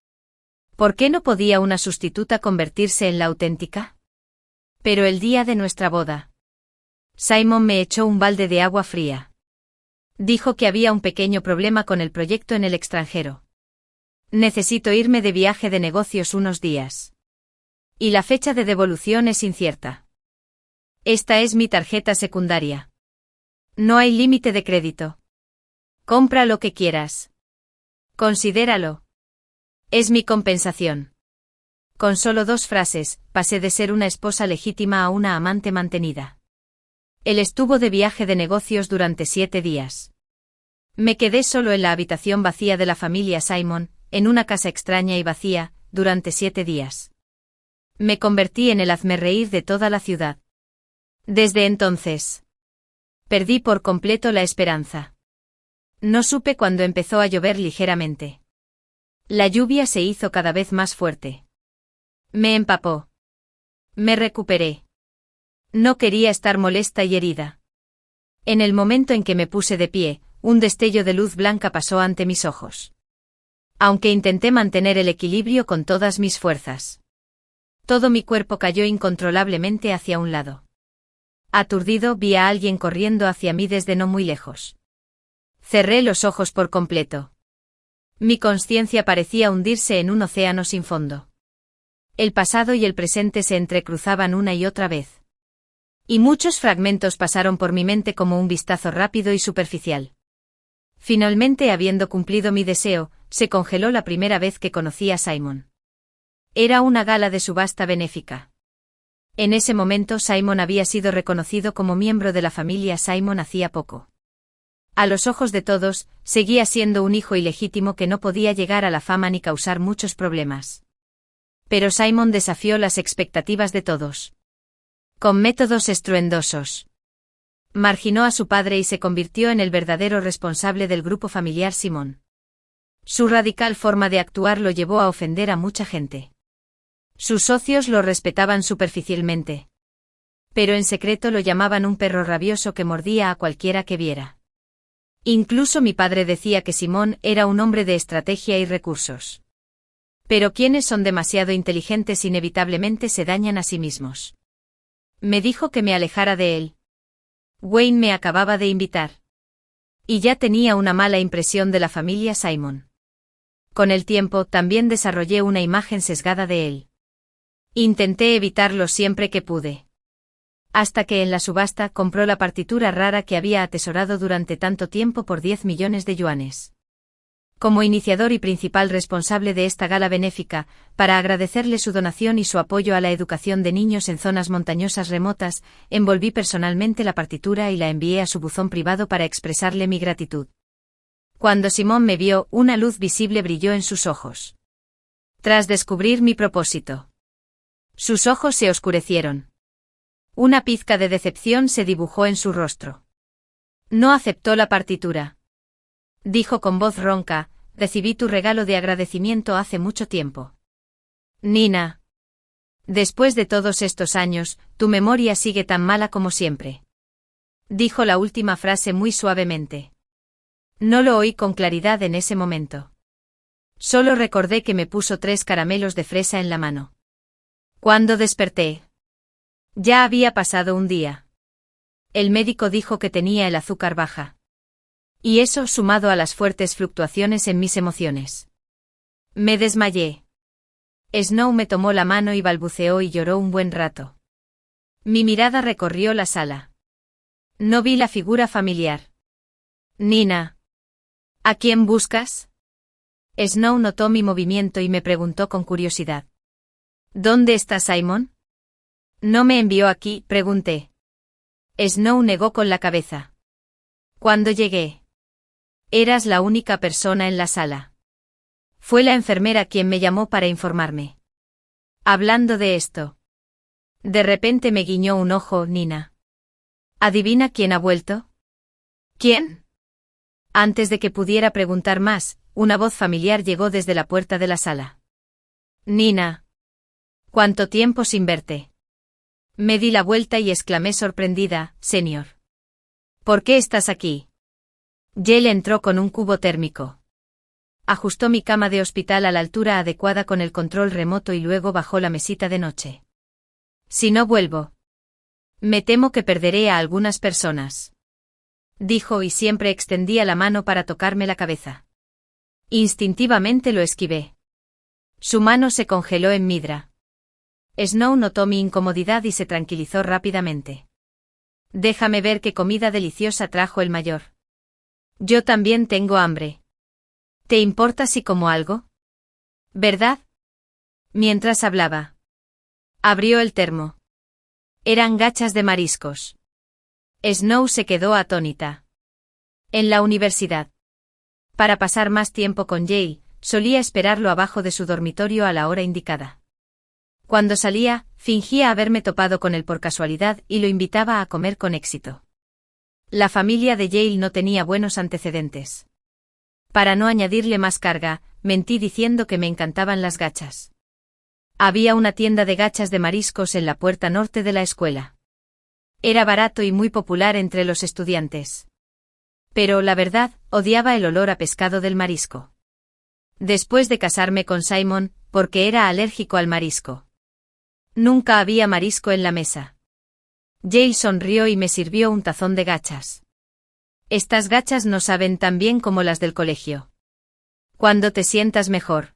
¿Por qué no podía una sustituta convertirse en la auténtica? Pero el día de nuestra boda. Simon me echó un balde de agua fría. Dijo que había un pequeño problema con el proyecto en el extranjero. Necesito irme de viaje de negocios unos días. Y la fecha de devolución es incierta. Esta es mi tarjeta secundaria. No hay límite de crédito. Compra lo que quieras. Considéralo. Es mi compensación. Con solo 2 frases, pasé de ser una esposa legítima a una amante mantenida. Él estuvo de viaje de negocios durante 7 días. Me quedé solo en la habitación vacía de la familia Simon, en una casa extraña y vacía, durante 7 días. Me convertí en el hazmerreír de toda la ciudad. Desde entonces, perdí por completo la esperanza. No supe cuándo empezó a llover ligeramente. La lluvia se hizo cada vez más fuerte. Me empapó. Me recuperé. No quería estar molesta y herida. En el momento en que me puse de pie, un destello de luz blanca pasó ante mis ojos. Aunque intenté mantener el equilibrio con todas mis fuerzas. Todo mi cuerpo cayó incontrolablemente hacia un lado. Aturdido, vi a alguien corriendo hacia mí desde no muy lejos. Cerré los ojos por completo. Mi conciencia parecía hundirse en un océano sin fondo. El pasado y el presente se entrecruzaban una y otra vez. Y muchos fragmentos pasaron por mi mente como un vistazo rápido y superficial. Finalmente, habiendo cumplido mi deseo, se congeló la primera vez que conocí a Simon. Era una gala de subasta benéfica. En ese momento Simon había sido reconocido como miembro de la familia Simon hacía poco. A los ojos de todos, seguía siendo un hijo ilegítimo que no podía llegar a la fama ni causar muchos problemas. Pero Simon desafió las expectativas de todos. Con métodos estruendosos. Marginó a su padre y se convirtió en el verdadero responsable del grupo familiar Simon. Su radical forma de actuar lo llevó a ofender a mucha gente. Sus socios lo respetaban superficialmente. Pero en secreto lo llamaban un perro rabioso que mordía a cualquiera que viera. Incluso mi padre decía que Simon era un hombre de estrategia y recursos. Pero quienes son demasiado inteligentes inevitablemente se dañan a sí mismos. Me dijo que me alejara de él. Wayne me acababa de invitar. Y ya tenía una mala impresión de la familia Simon. Con el tiempo también desarrollé una imagen sesgada de él. Intenté evitarlo siempre que pude. Hasta que en la subasta compró la partitura rara que había atesorado durante tanto tiempo por 10 millones de yuanes. Como iniciador y principal responsable de esta gala benéfica, para agradecerle su donación y su apoyo a la educación de niños en zonas montañosas remotas, envolví personalmente la partitura y la envié a su buzón privado para expresarle mi gratitud. Cuando Simón me vio, una luz visible brilló en sus ojos. Tras descubrir mi propósito, sus ojos se oscurecieron. Una pizca de decepción se dibujó en su rostro. No aceptó la partitura. Dijo con voz ronca: recibí tu regalo de agradecimiento hace mucho tiempo. Nina. Después de todos estos años, tu memoria sigue tan mala como siempre. Dijo la última frase muy suavemente. No lo oí con claridad en ese momento. Solo recordé que me puso 3 caramelos de fresa en la mano. Cuando desperté, ya había pasado un día. El médico dijo que tenía el azúcar baja. Y eso sumado a las fuertes fluctuaciones en mis emociones. Me desmayé. Snow me tomó la mano y balbuceó y lloró un buen rato. Mi mirada recorrió la sala. No vi la figura familiar. Nina. ¿A quién buscas? Snow notó mi movimiento y me preguntó con curiosidad. ¿Dónde está Simon? No me envió aquí, pregunté. Snow negó con la cabeza. Cuando llegué, eras la única persona en la sala. Fue la enfermera quien me llamó para informarme. Hablando de esto, de repente me guiñó un ojo Nina. ¿Adivina quién ha vuelto? ¿Quién? Antes de que pudiera preguntar más, una voz familiar llegó desde la puerta de la sala. Nina. ¿Cuánto tiempo sin verte? Me di la vuelta y exclamé sorprendida: Señor. ¿Por qué estás aquí? Yale entró con un cubo térmico. Ajustó mi cama de hospital a la altura adecuada con el control remoto y luego bajó la mesita de noche. Si no vuelvo, me temo que perderé a algunas personas. Dijo y siempre extendía la mano para tocarme la cabeza. Instintivamente lo esquivé. Su mano se congeló en midra. Snow notó mi incomodidad y se tranquilizó rápidamente. Déjame ver qué comida deliciosa trajo el mayor. Yo también tengo hambre. ¿Te importa si como algo? ¿Verdad? Mientras hablaba, abrió el termo. Eran gachas de mariscos. Snow se quedó atónita. En la universidad, para pasar más tiempo con Jay, solía esperarlo abajo de su dormitorio a la hora indicada. Cuando salía, fingía haberme topado con él por casualidad y lo invitaba a comer con éxito. La familia de Yale no tenía buenos antecedentes. Para no añadirle más carga, mentí diciendo que me encantaban las gachas. Había una tienda de gachas de mariscos en la puerta norte de la escuela. Era barato y muy popular entre los estudiantes. Pero, la verdad, odiaba el olor a pescado del marisco. Después de casarme con Simon, porque era alérgico al marisco. Nunca había marisco en la mesa. Jay sonrió y me sirvió un tazón de gachas. Estas gachas no saben tan bien como las del colegio. Cuando te sientas mejor,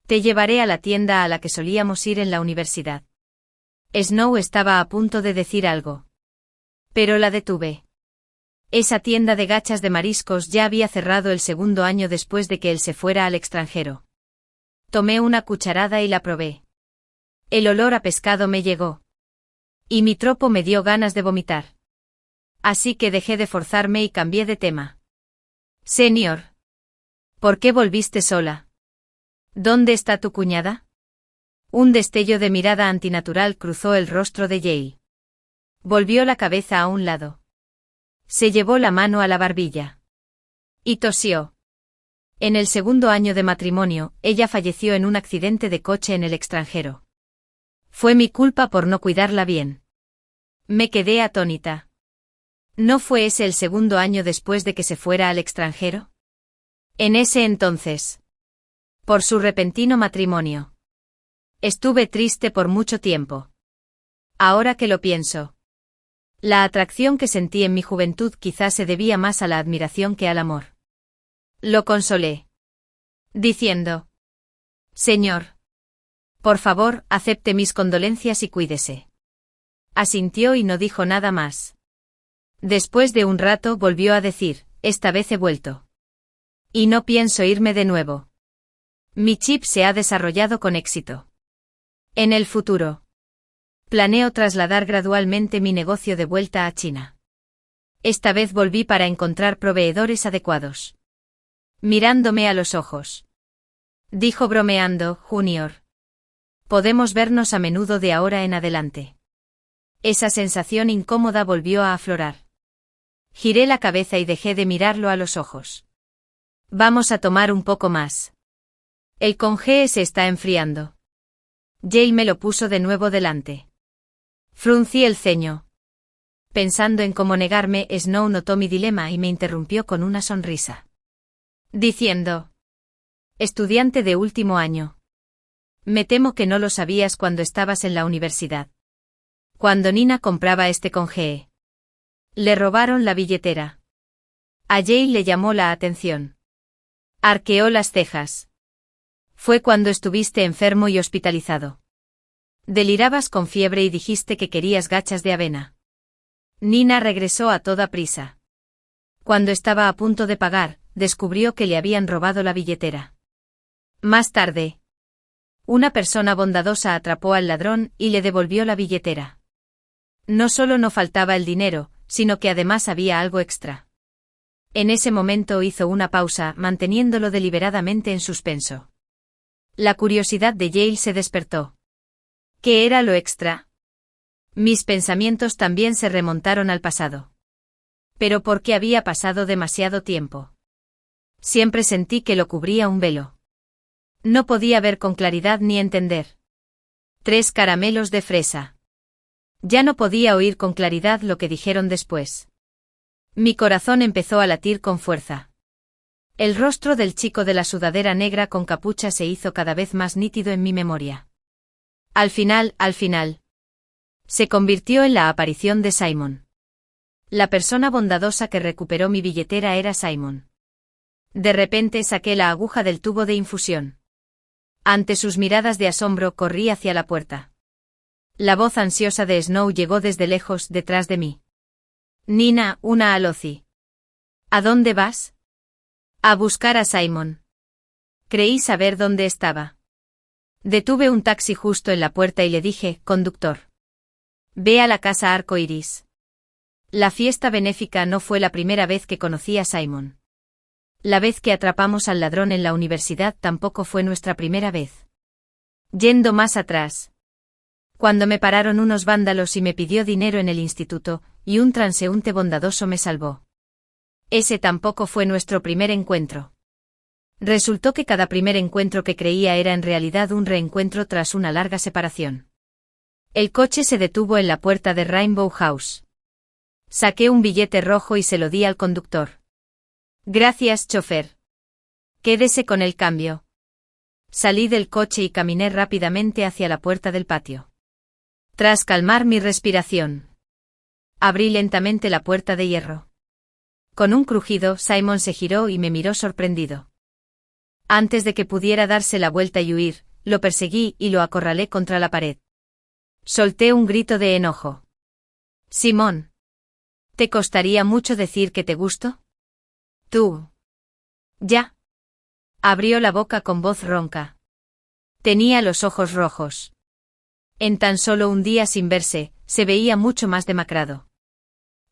te llevaré a la tienda a la que solíamos ir en la universidad. Snow estaba a punto de decir algo, pero la detuve. Esa tienda de gachas de mariscos ya había cerrado el segundo año después de que él se fuera al extranjero. Tomé una cucharada y la probé. El olor a pescado me llegó. Y mi tropo me dio ganas de vomitar. Así que dejé de forzarme y cambié de tema. Señor. ¿Por qué volviste sola? ¿Dónde está tu cuñada? Un destello de mirada antinatural cruzó el rostro de Jay. Volvió la cabeza a un lado. Se llevó la mano a la barbilla. Y tosió. En el segundo año de matrimonio, ella falleció en un accidente de coche en el extranjero. Fue mi culpa por no cuidarla bien. Me quedé atónita. ¿No fue ese el segundo año después de que se fuera al extranjero? En ese entonces. Por su repentino matrimonio. Estuve triste por mucho tiempo. Ahora que lo pienso. La atracción que sentí en mi juventud quizás se debía más a la admiración que al amor. Lo consolé. Diciendo: Señor. Por favor, acepte mis condolencias y cuídese. Asintió y no dijo nada más. Después de un rato volvió a decir: esta vez he vuelto. Y no pienso irme de nuevo. Mi chip se ha desarrollado con éxito. En el futuro, planeo trasladar gradualmente mi negocio de vuelta a China. Esta vez volví para encontrar proveedores adecuados. Mirándome a los ojos, dijo bromeando, Junior. Podemos vernos a menudo de ahora en adelante. Esa sensación incómoda volvió a aflorar. Giré la cabeza y dejé de mirarlo a los ojos. Vamos a tomar un poco más. El congé se está enfriando. Yale me lo puso de nuevo delante. Fruncí el ceño. Pensando en cómo negarme, Snow notó mi dilema y me interrumpió con una sonrisa. Diciendo: estudiante de último año. Me temo que no lo sabías cuando estabas en la universidad. Cuando Nina compraba este congé, le robaron la billetera. A Yale le llamó la atención. Arqueó las cejas. Fue cuando estuviste enfermo y hospitalizado. Delirabas con fiebre y dijiste que querías gachas de avena. Nina regresó a toda prisa. Cuando estaba a punto de pagar, descubrió que le habían robado la billetera. Más tarde, una persona bondadosa atrapó al ladrón y le devolvió la billetera. No solo no faltaba el dinero, sino que además había algo extra. En ese momento hizo una pausa, manteniéndolo deliberadamente en suspenso. La curiosidad de Yale se despertó. ¿Qué era lo extra? Mis pensamientos también se remontaron al pasado. Pero ¿por qué había pasado demasiado tiempo? Siempre sentí que lo cubría un velo. No podía ver con claridad ni entender. 3 caramelos de fresa. Ya no podía oír con claridad lo que dijeron después. Mi corazón empezó a latir con fuerza. El rostro del chico de la sudadera negra con capucha se hizo cada vez más nítido en mi memoria. Al final, se convirtió en la aparición de Simon. La persona bondadosa que recuperó mi billetera era Simon. De repente saqué la aguja del tubo de infusión. Ante sus miradas de asombro corrí hacia la puerta. La voz ansiosa de Snow llegó desde lejos detrás de mí. Nina, una aloci. ¿A dónde vas? A buscar a Simon. Creí saber dónde estaba. Detuve un taxi justo en la puerta y le dije: conductor, ve a la casa Arco Iris. La fiesta benéfica no fue la primera vez que conocí a Simon. La vez que atrapamos al ladrón en la universidad tampoco fue nuestra primera vez. Yendo más atrás, cuando me pararon unos vándalos y me pidió dinero en el instituto, y un transeúnte bondadoso me salvó. Ese tampoco fue nuestro primer encuentro. Resultó que cada primer encuentro que creía era en realidad un reencuentro tras una larga separación. El coche se detuvo en la puerta de Rainbow House. Saqué un billete rojo y se lo di al conductor. Gracias, chofer. Quédese con el cambio. Salí del coche y caminé rápidamente hacia la puerta del patio. Tras calmar mi respiración, abrí lentamente la puerta de hierro. Con un crujido, Simon se giró y me miró sorprendido. Antes de que pudiera darse la vuelta y huir, lo perseguí y lo acorralé contra la pared. Solté un grito de enojo. Simón, ¿te costaría mucho decir que te gusto? Tú. Ya. Abrió la boca con voz ronca. Tenía los ojos rojos. En tan solo un día sin verse, se veía mucho más demacrado.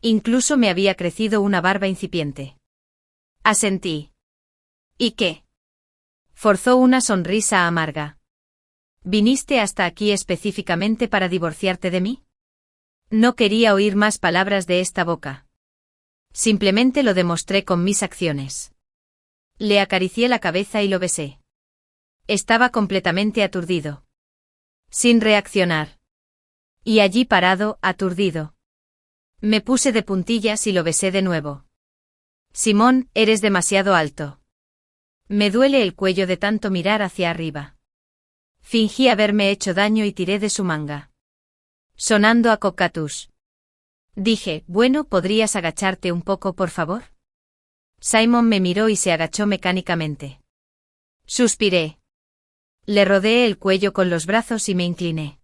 Incluso me había crecido una barba incipiente. Asentí. ¿Y qué? Forzó una sonrisa amarga. ¿Viniste hasta aquí específicamente para divorciarte de mí? No quería oír más palabras de esta boca. Simplemente lo demostré con mis acciones. Le acaricié la cabeza y lo besé. Estaba completamente aturdido. Sin reaccionar. Y allí parado, aturdido. Me puse de puntillas y lo besé de nuevo. Simón, eres demasiado alto. Me duele el cuello de tanto mirar hacia arriba. Fingí haberme hecho daño y tiré de su manga. Sonando a cocatus. Dije, bueno, ¿podrías agacharte un poco, por favor? Simon me miró y se agachó mecánicamente. Suspiré. Le rodeé el cuello con los brazos y me incliné.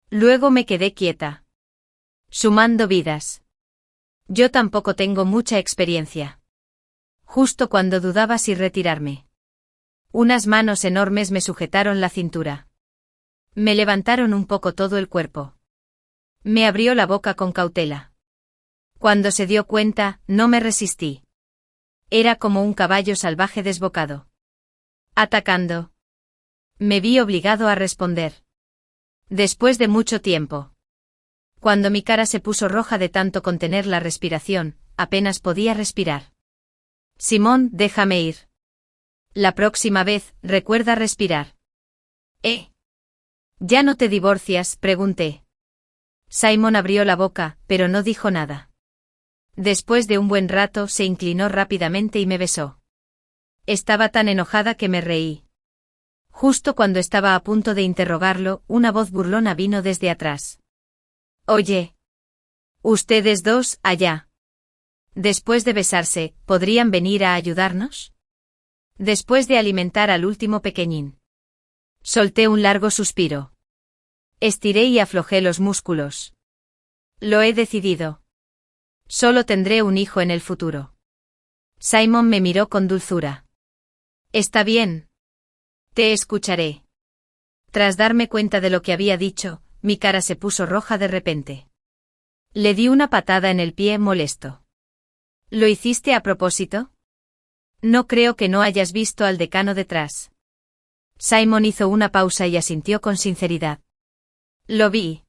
Luego me quedé quieta. Sumando vidas. Yo tampoco tengo mucha experiencia. Justo cuando dudaba si retirarme. Unas manos enormes me sujetaron la cintura. Me levantaron un poco todo el cuerpo. Me abrió la boca con cautela. Cuando se dio cuenta, no me resistí. Era como un caballo salvaje desbocado. Atacando. Me vi obligado a responder. Después de mucho tiempo. Cuando mi cara se puso roja de tanto contener la respiración, apenas podía respirar. Simón, déjame ir. La próxima vez, recuerda respirar. ¿Ya no te divorcias?, pregunté. Simón abrió la boca, pero no dijo nada. Después de un buen rato se inclinó rápidamente y me besó. Estaba tan enojada que me reí. Justo cuando estaba a punto de interrogarlo, una voz burlona vino desde atrás. Oye. Ustedes dos, allá. Después de besarse, ¿podrían venir a ayudarnos? Después de alimentar al último pequeñín. Solté un largo suspiro. Estiré y aflojé los músculos. Lo he decidido. Solo tendré un hijo en el futuro. Simón me miró con dulzura. Está bien. Te escucharé. Tras darme cuenta de lo que había dicho, mi cara se puso roja de repente. Le di una patada en el pie molesto. ¿Lo hiciste a propósito? No creo que no hayas visto al decano detrás. Simón hizo una pausa y asintió con sinceridad. Lo vi.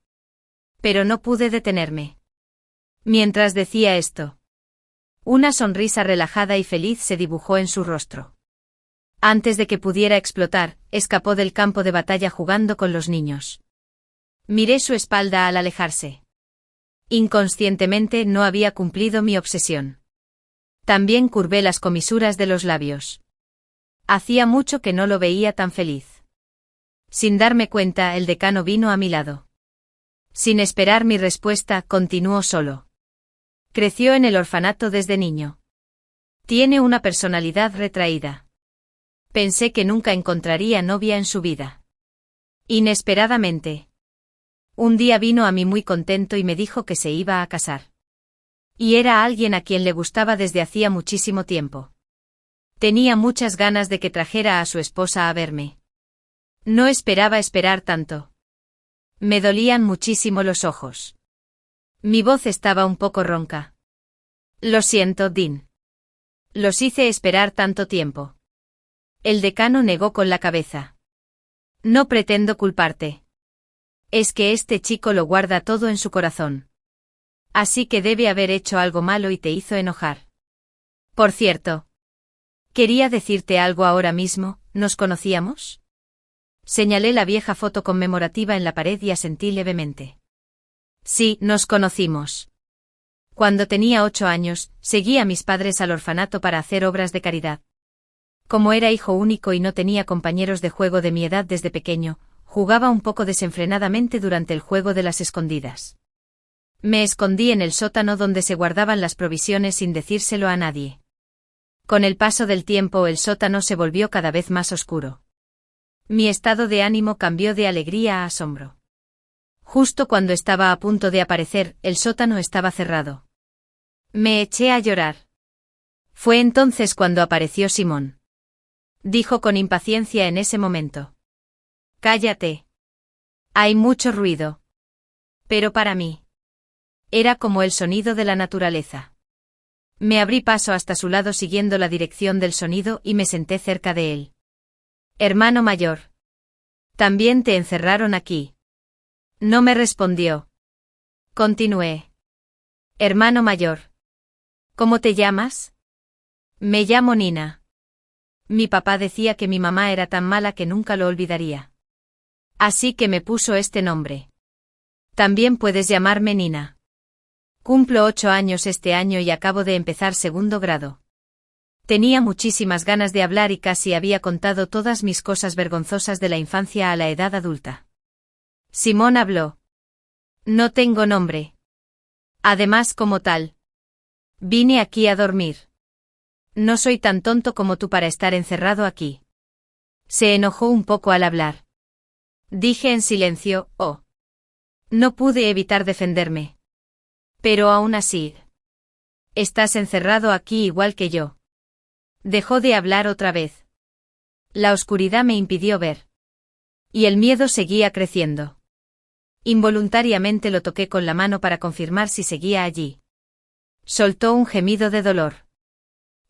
Pero no pude detenerme. Mientras decía esto, una sonrisa relajada y feliz se dibujó en su rostro. Antes de que pudiera explotar, escapó del campo de batalla jugando con los niños. Miré su espalda al alejarse. Inconscientemente no había cumplido mi obsesión. También curvé las comisuras de los labios. Hacía mucho que no lo veía tan feliz. Sin darme cuenta, el decano vino a mi lado. Sin esperar mi respuesta, continuó solo. Creció en el orfanato desde niño. Tiene una personalidad retraída. Pensé que nunca encontraría novia en su vida. Inesperadamente. Un día vino a mí muy contento y me dijo que se iba a casar. Y era alguien a quien le gustaba desde hacía muchísimo tiempo. Tenía muchas ganas de que trajera a su esposa a verme. No esperaba esperar tanto. Me dolían muchísimo los ojos. Mi voz estaba un poco ronca. Lo siento, Dean. Los hice esperar tanto tiempo. El decano negó con la cabeza. No pretendo culparte. Es que este chico lo guarda todo en su corazón. Así que debe haber hecho algo malo y te hizo enojar. Por cierto. Quería decirte algo ahora mismo, ¿nos conocíamos? Señalé la vieja foto conmemorativa en la pared y asentí levemente. Sí, nos conocimos. Cuando tenía 8 años, seguí a mis padres al orfanato para hacer obras de caridad. Como era hijo único y no tenía compañeros de juego de mi edad desde pequeño, jugaba un poco desenfrenadamente durante el juego de las escondidas. Me escondí en el sótano donde se guardaban las provisiones sin decírselo a nadie. Con el paso del tiempo el sótano se volvió cada vez más oscuro. Mi estado de ánimo cambió de alegría a asombro. Justo cuando estaba a punto de aparecer, el sótano estaba cerrado. Me eché a llorar. Fue entonces cuando apareció Simón. Dijo con impaciencia en ese momento. Cállate. Hay mucho ruido. Pero para mí. Era como el sonido de la naturaleza. Me abrí paso hasta su lado siguiendo la dirección del sonido y me senté cerca de él. Hermano mayor. También te encerraron aquí. No me respondió. Continué. Hermano mayor. ¿Cómo te llamas? Me llamo Nina. Mi papá decía que mi mamá era tan mala que nunca lo olvidaría. Así que me puso este nombre. También puedes llamarme Nina. Cumplo 8 años este año y acabo de empezar segundo grado. Tenía muchísimas ganas de hablar y casi había contado todas mis cosas vergonzosas de la infancia a la edad adulta. Simón habló. No tengo nombre. Además, como tal. Vine aquí a dormir. No soy tan tonto como tú para estar encerrado aquí. Se enojó un poco al hablar. Dije en silencio, oh. No pude evitar defenderme. Pero aún así. Estás encerrado aquí igual que yo. Dejó de hablar otra vez. La oscuridad me impidió ver. Y el miedo seguía creciendo. Involuntariamente lo toqué con la mano para confirmar si seguía allí. Soltó un gemido de dolor.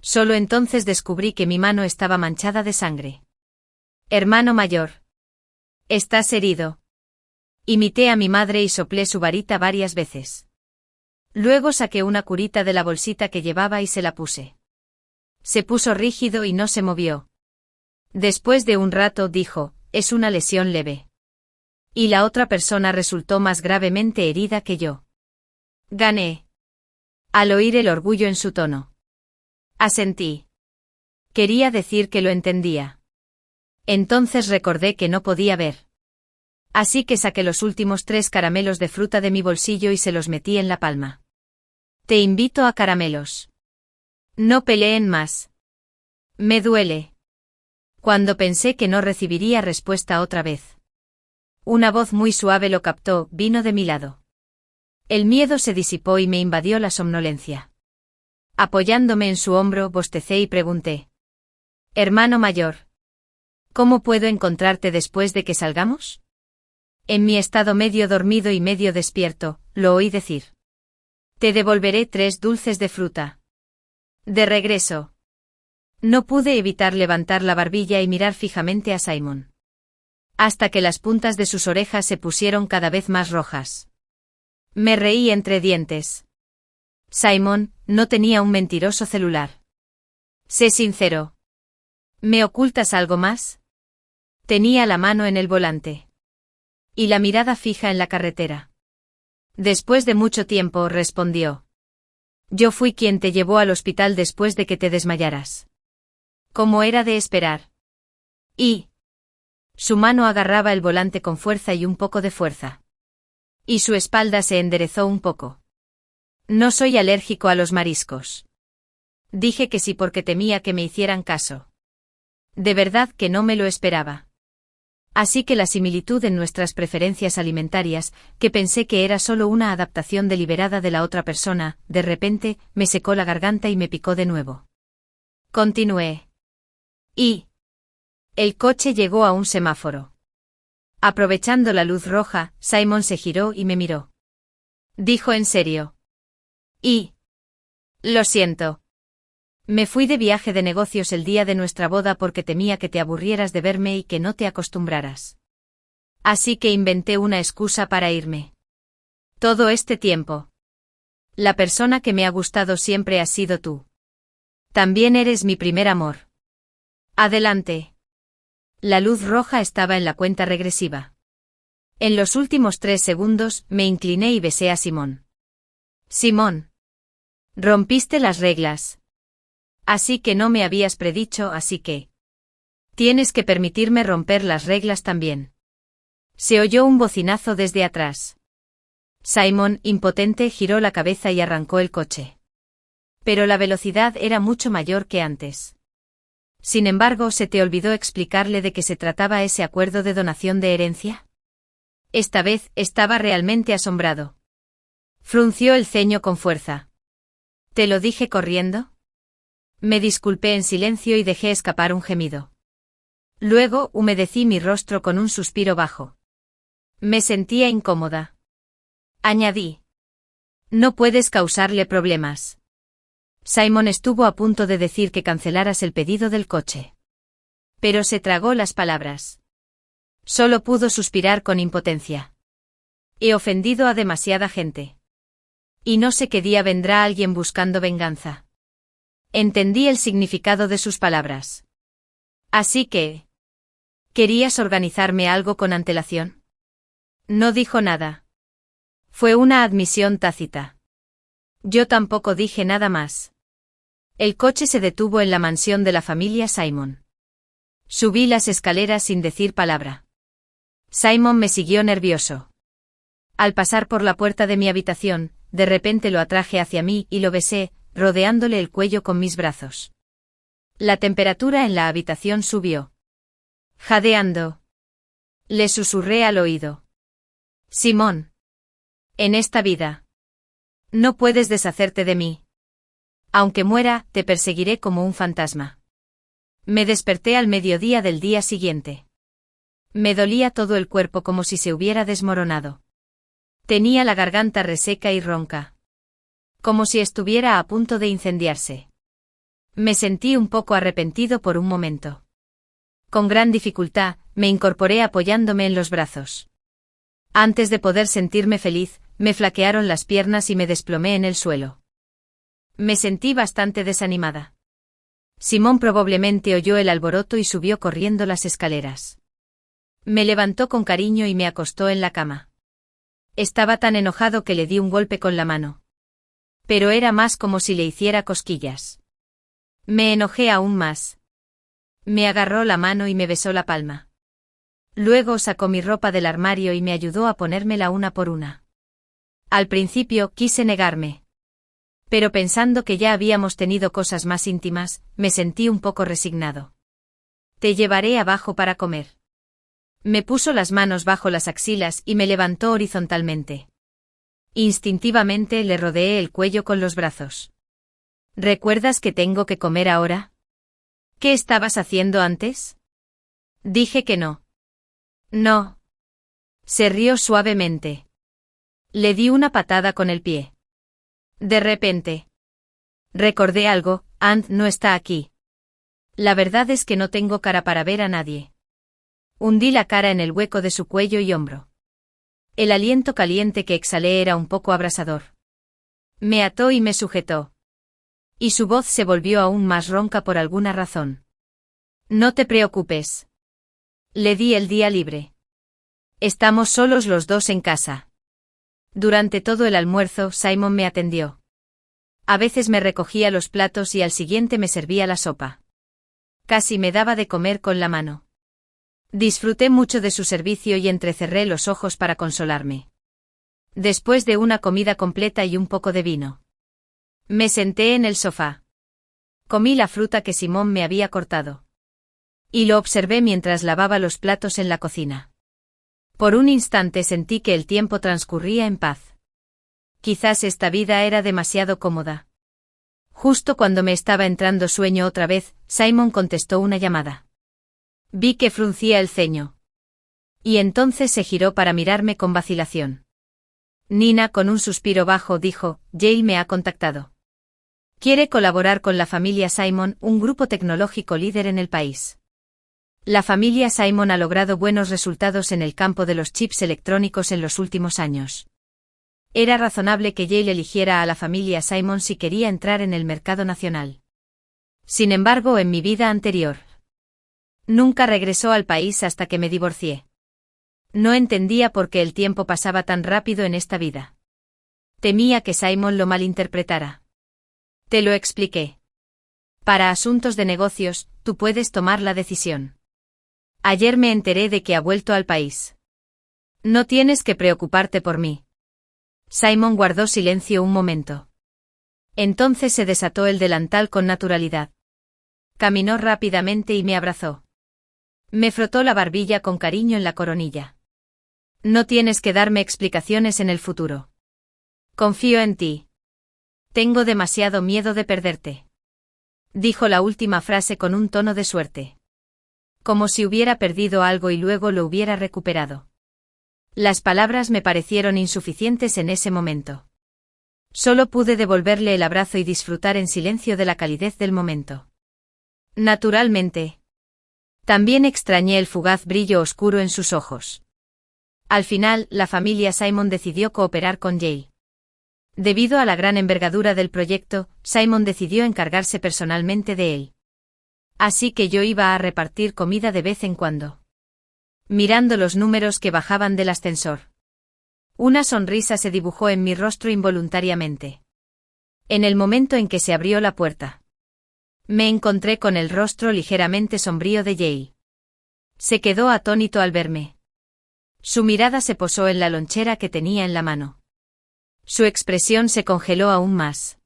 Solo entonces descubrí que mi mano estaba manchada de sangre. Hermano mayor. ¿Estás herido? Imité a mi madre y soplé su varita varias veces. Luego saqué una curita de la bolsita que llevaba y se la puse. Se puso rígido y no se movió. Después de un rato dijo, es una lesión leve. Y la otra persona resultó más gravemente herida que yo. Gané. Al oír el orgullo en su tono. Asentí. Quería decir que lo entendía. Entonces recordé que no podía ver. Así que saqué los últimos 3 caramelos de fruta de mi bolsillo y se los metí en la palma. Te invito a caramelos. No peleen más. Me duele. Cuando pensé que no recibiría respuesta otra vez. Una voz muy suave lo captó, vino de mi lado. El miedo se disipó y me invadió la somnolencia. Apoyándome en su hombro, bostecé y pregunté. Hermano mayor. ¿Cómo puedo encontrarte después de que salgamos? En mi estado medio dormido y medio despierto, lo oí decir. Te devolveré 3 dulces de fruta. De regreso. No pude evitar levantar la barbilla y mirar fijamente a Simon. Hasta que las puntas de sus orejas se pusieron cada vez más rojas. Me reí entre dientes. Simon, no tenía un mentiroso celular. Sé sincero. ¿Me ocultas algo más? Tenía la mano en el volante. Y la mirada fija en la carretera. Después de mucho tiempo, respondió. Yo fui quien te llevó al hospital después de que te desmayaras. Como era de esperar. Y... Su mano agarraba el volante con fuerza y un poco de fuerza. Y su espalda se enderezó un poco. No soy alérgico a los mariscos. Dije que sí porque temía que me hicieran caso. De verdad que no me lo esperaba. Así que la similitud en nuestras preferencias alimentarias, que pensé que era solo una adaptación deliberada de la otra persona, de repente, me secó la garganta y me picó de nuevo. Continué. Y... El coche llegó a un semáforo. Aprovechando la luz roja, Simon se giró y me miró. Dijo en serio. Y... Lo siento. Me fui de viaje de negocios el día de nuestra boda porque temía que te aburrieras de verme y que no te acostumbraras. Así que inventé una excusa para irme. Todo este tiempo. La persona que me ha gustado siempre has sido tú. También eres mi primer amor. Adelante. La luz roja estaba en la cuenta regresiva. En los últimos 3 segundos, me incliné y besé a Simón. Simón. Rompiste las reglas. Así que no me habías predicho, así que... Tienes que permitirme romper las reglas también. Se oyó un bocinazo desde atrás. Simon, impotente, giró la cabeza y arrancó el coche. Pero la velocidad era mucho mayor que antes. Sin embargo, ¿se te olvidó explicarle de qué se trataba ese acuerdo de donación de herencia? Esta vez, estaba realmente asombrado. Frunció el ceño con fuerza. ¿Te lo dije corriendo? Me disculpé en silencio y dejé escapar un gemido. Luego, humedecí mi rostro con un suspiro bajo. Me sentía incómoda. Añadí. No puedes causarle problemas. Simon estuvo a punto de decir que cancelaras el pedido del coche. Pero se tragó las palabras. Solo pudo suspirar con impotencia. He ofendido a demasiada gente. Y no sé qué día vendrá alguien buscando venganza. Entendí el significado de sus palabras. Así que... ¿Querías organizarme algo con antelación? No dijo nada. Fue una admisión tácita. Yo tampoco dije nada más. El coche se detuvo en la mansión de la familia Simon. Subí las escaleras sin decir palabra. Simon me siguió nervioso. Al pasar por la puerta de mi habitación, de repente lo atraje hacia mí y lo besé, rodeándole el cuello con mis brazos. La temperatura en la habitación subió. Jadeando. Le susurré al oído. Simón. En esta vida. No puedes deshacerte de mí. Aunque muera, te perseguiré como un fantasma. Me desperté al mediodía del día siguiente. Me dolía todo el cuerpo como si se hubiera desmoronado. Tenía la garganta reseca y ronca. Como si estuviera a punto de incendiarse. Me sentí un poco arrepentido por un momento. Con gran dificultad, me incorporé apoyándome en los brazos. Antes de poder sentirme feliz, me flaquearon las piernas y me desplomé en el suelo. Me sentí bastante desanimada. Simón probablemente oyó el alboroto y subió corriendo las escaleras. Me levantó con cariño y me acostó en la cama. Estaba tan enojado que le di un golpe con la mano. Pero era más como si le hiciera cosquillas. Me enojé aún más. Me agarró la mano y me besó la palma. Luego sacó mi ropa del armario y me ayudó a ponérmela una por una. Al principio quise negarme. Pero pensando que ya habíamos tenido cosas más íntimas, me sentí un poco resignado. Te llevaré abajo para comer. Me puso las manos bajo las axilas y me levantó horizontalmente. Instintivamente le rodeé el cuello con los brazos. ¿Recuerdas que tengo que comer ahora? ¿Qué estabas haciendo antes? Dije que no. No. Se rió suavemente. Le di una patada con el pie. De repente. Recordé algo, Ant no está aquí. La verdad es que no tengo cara para ver a nadie. Hundí la cara en el hueco de su cuello y hombro. El aliento caliente que exhalé era un poco abrasador. Me ató y me sujetó. Y su voz se volvió aún más ronca por alguna razón. No te preocupes. Le di el día libre. Estamos solos los dos en casa. Durante todo el almuerzo, Simon me atendió. A veces me recogía los platos y al siguiente me servía la sopa. Casi me daba de comer con la mano. Disfruté mucho de su servicio y entrecerré los ojos para consolarme. Después de una comida completa y un poco de vino. Me senté en el sofá. Comí la fruta que Simón me había cortado. Y lo observé mientras lavaba los platos en la cocina. Por un instante sentí que el tiempo transcurría en paz. Quizás esta vida era demasiado cómoda. Justo cuando me estaba entrando sueño otra vez, Simon contestó una llamada. Vi que fruncía el ceño. Y entonces se giró para mirarme con vacilación. Nina, con un suspiro bajo, dijo, Yale me ha contactado. Quiere colaborar con la familia Simon, un grupo tecnológico líder en el país. La familia Simon ha logrado buenos resultados en el campo de los chips electrónicos en los últimos años. Era razonable que Yale eligiera a la familia Simon si quería entrar en el mercado nacional. Sin embargo, en mi vida anterior, nunca regresó al país hasta que me divorcié. No entendía por qué el tiempo pasaba tan rápido en esta vida. Temía que Simon lo malinterpretara. Te lo expliqué. Para asuntos de negocios, tú puedes tomar la decisión. Ayer me enteré de que ha vuelto al país. No tienes que preocuparte por mí. Simon guardó silencio un momento. Entonces se desató el delantal con naturalidad. Caminó rápidamente y me abrazó. Me frotó la barbilla con cariño en la coronilla. No tienes que darme explicaciones en el futuro. Confío en ti. Tengo demasiado miedo de perderte. Dijo la última frase con un tono de suerte. Como si hubiera perdido algo y luego lo hubiera recuperado. Las palabras me parecieron insuficientes en ese momento. Solo pude devolverle el abrazo y disfrutar en silencio de la calidez del momento. Naturalmente. También extrañé el fugaz brillo oscuro en sus ojos. Al final, la familia Simon decidió cooperar con Yale. Debido a la gran envergadura del proyecto, Simon decidió encargarse personalmente de él. Así que yo iba a repartir comida de vez en cuando. Mirando los números que bajaban del ascensor. Una sonrisa se dibujó en mi rostro involuntariamente. En el momento en que se abrió la puerta, me encontré con el rostro ligeramente sombrío de Yale. Se quedó atónito al verme. Su mirada se posó en la lonchera que tenía en la mano. Su expresión se congeló aún más.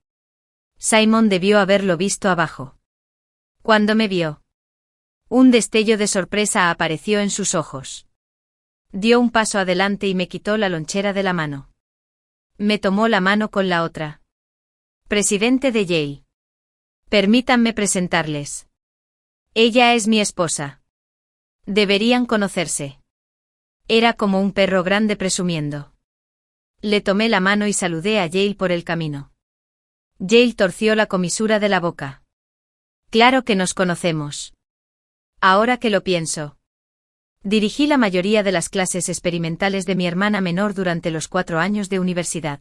Simon debió haberlo visto abajo. Cuando me vio, un destello de sorpresa apareció en sus ojos. Dio un paso adelante y me quitó la lonchera de la mano. Me tomó la mano con la otra. Presidente de Yale. Permítanme presentarles. Ella es mi esposa. Deberían conocerse. Era como un perro grande presumiendo. Le tomé la mano y saludé a Yale por el camino. Yale torció la comisura de la boca. Claro que nos conocemos. Ahora que lo pienso. Dirigí la mayoría de las clases experimentales de mi hermana menor durante los 4 años de universidad.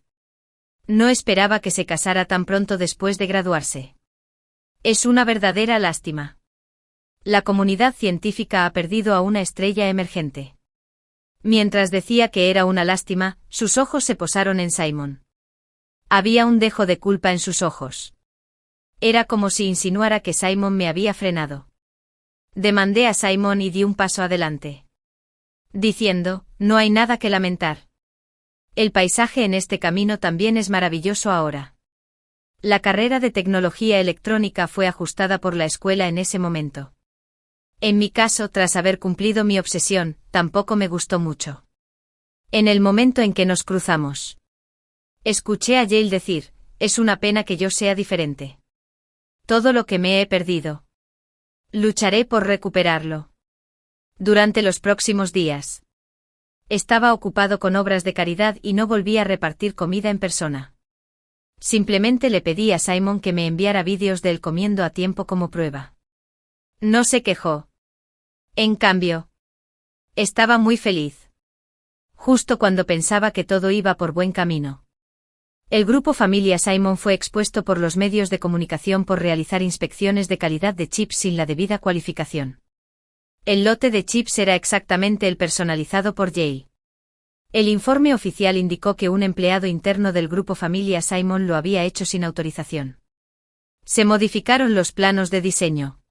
No esperaba que se casara tan pronto después de graduarse. Es una verdadera lástima. La comunidad científica ha perdido a una estrella emergente. Mientras decía que era una lástima, sus ojos se posaron en Simon. Había un dejo de culpa en sus ojos. Era como si insinuara que Simon me había frenado. Demandé a Simon y di un paso adelante. Diciendo, no hay nada que lamentar. El paisaje en este camino también es maravilloso ahora. La carrera de tecnología electrónica fue ajustada por la escuela en ese momento. En mi caso, tras haber cumplido mi obsesión, tampoco me gustó mucho. En el momento en que nos cruzamos, escuché a Yale decir, es una pena que yo sea diferente. Todo lo que me he perdido. Lucharé por recuperarlo. Durante los próximos días. Estaba ocupado con obras de caridad y no volví a repartir comida en persona. Simplemente le pedí a Simon que me enviara vídeos de él comiendo a tiempo como prueba. No se quejó. En cambio, estaba muy feliz. Justo cuando pensaba que todo iba por buen camino. El grupo Familia Simon fue expuesto por los medios de comunicación por realizar inspecciones de calidad de chips sin la debida cualificación. El lote de chips era exactamente el personalizado por Yale. El informe oficial indicó que un empleado interno del grupo Familia Simon lo había hecho sin autorización. Se modificaron los planos de diseño.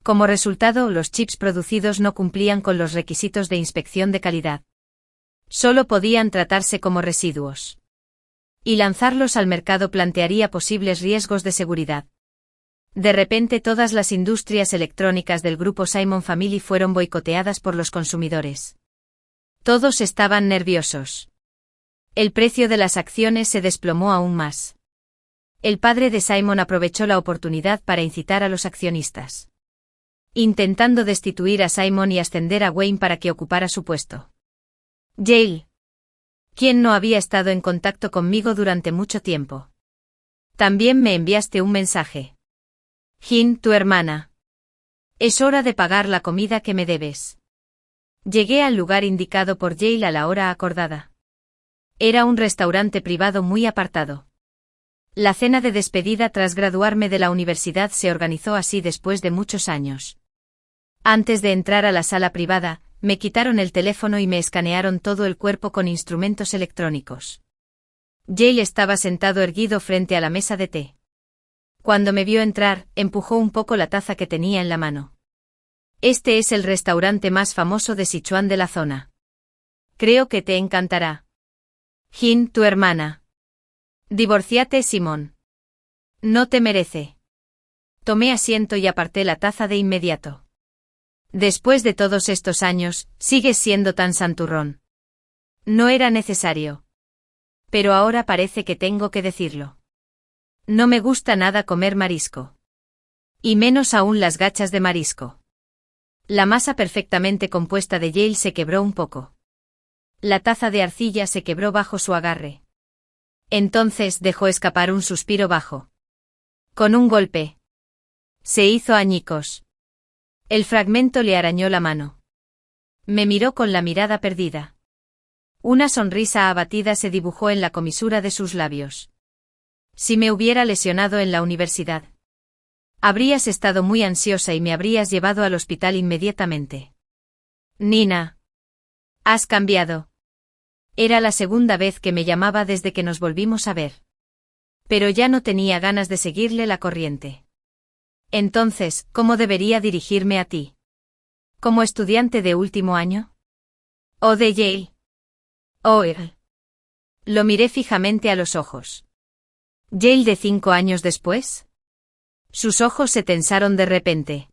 Como resultado, los chips producidos no cumplían con los requisitos de inspección de calidad. Solo podían tratarse como residuos. Y lanzarlos al mercado plantearía posibles riesgos de seguridad. De repente todas las industrias electrónicas del grupo Simon Family fueron boicoteadas por los consumidores. Todos estaban nerviosos. El precio de las acciones se desplomó aún más. El padre de Simon aprovechó la oportunidad para incitar a los accionistas, intentando destituir a Simon y ascender a Wayne para que ocupara su puesto. Yale, quien no había estado en contacto conmigo durante mucho tiempo. También me enviaste un mensaje. Jin, tu hermana. Es hora de pagar la comida que me debes. Llegué al lugar indicado por Yale a la hora acordada. Era un restaurante privado muy apartado. La cena de despedida tras graduarme de la universidad se organizó así después de muchos años. Antes de entrar a la sala privada, me quitaron el teléfono y me escanearon todo el cuerpo con instrumentos electrónicos. Yale estaba sentado erguido frente a la mesa de té. Cuando me vio entrar, empujó un poco la taza que tenía en la mano. Este es el restaurante más famoso de Sichuan de la zona. Creo que te encantará. Jin, tu hermana. Divorciate, Simón. No te merece. Tomé asiento y aparté la taza de inmediato. Después de todos estos años, sigues siendo tan santurrón. No era necesario. Pero ahora parece que tengo que decirlo. No me gusta nada comer marisco. Y menos aún las gachas de marisco. La masa perfectamente compuesta de Yale se quebró un poco. La taza de arcilla se quebró bajo su agarre. Entonces dejó escapar un suspiro bajo. Con un golpe. Se hizo añicos. El fragmento le arañó la mano. Me miró con la mirada perdida. Una sonrisa abatida se dibujó en la comisura de sus labios. Si me hubiera lesionado en la universidad. Habrías estado muy ansiosa y me habrías llevado al hospital inmediatamente. Nina. Has cambiado. Era la segunda vez que me llamaba desde que nos volvimos a ver. Pero ya no tenía ganas de seguirle la corriente. Entonces, ¿cómo debería dirigirme a ti? ¿Como estudiante de último año? ¿O de Yale? ¿O Earl? Lo miré fijamente a los ojos. ¿Yale de 5 años después? Sus ojos se tensaron de repente.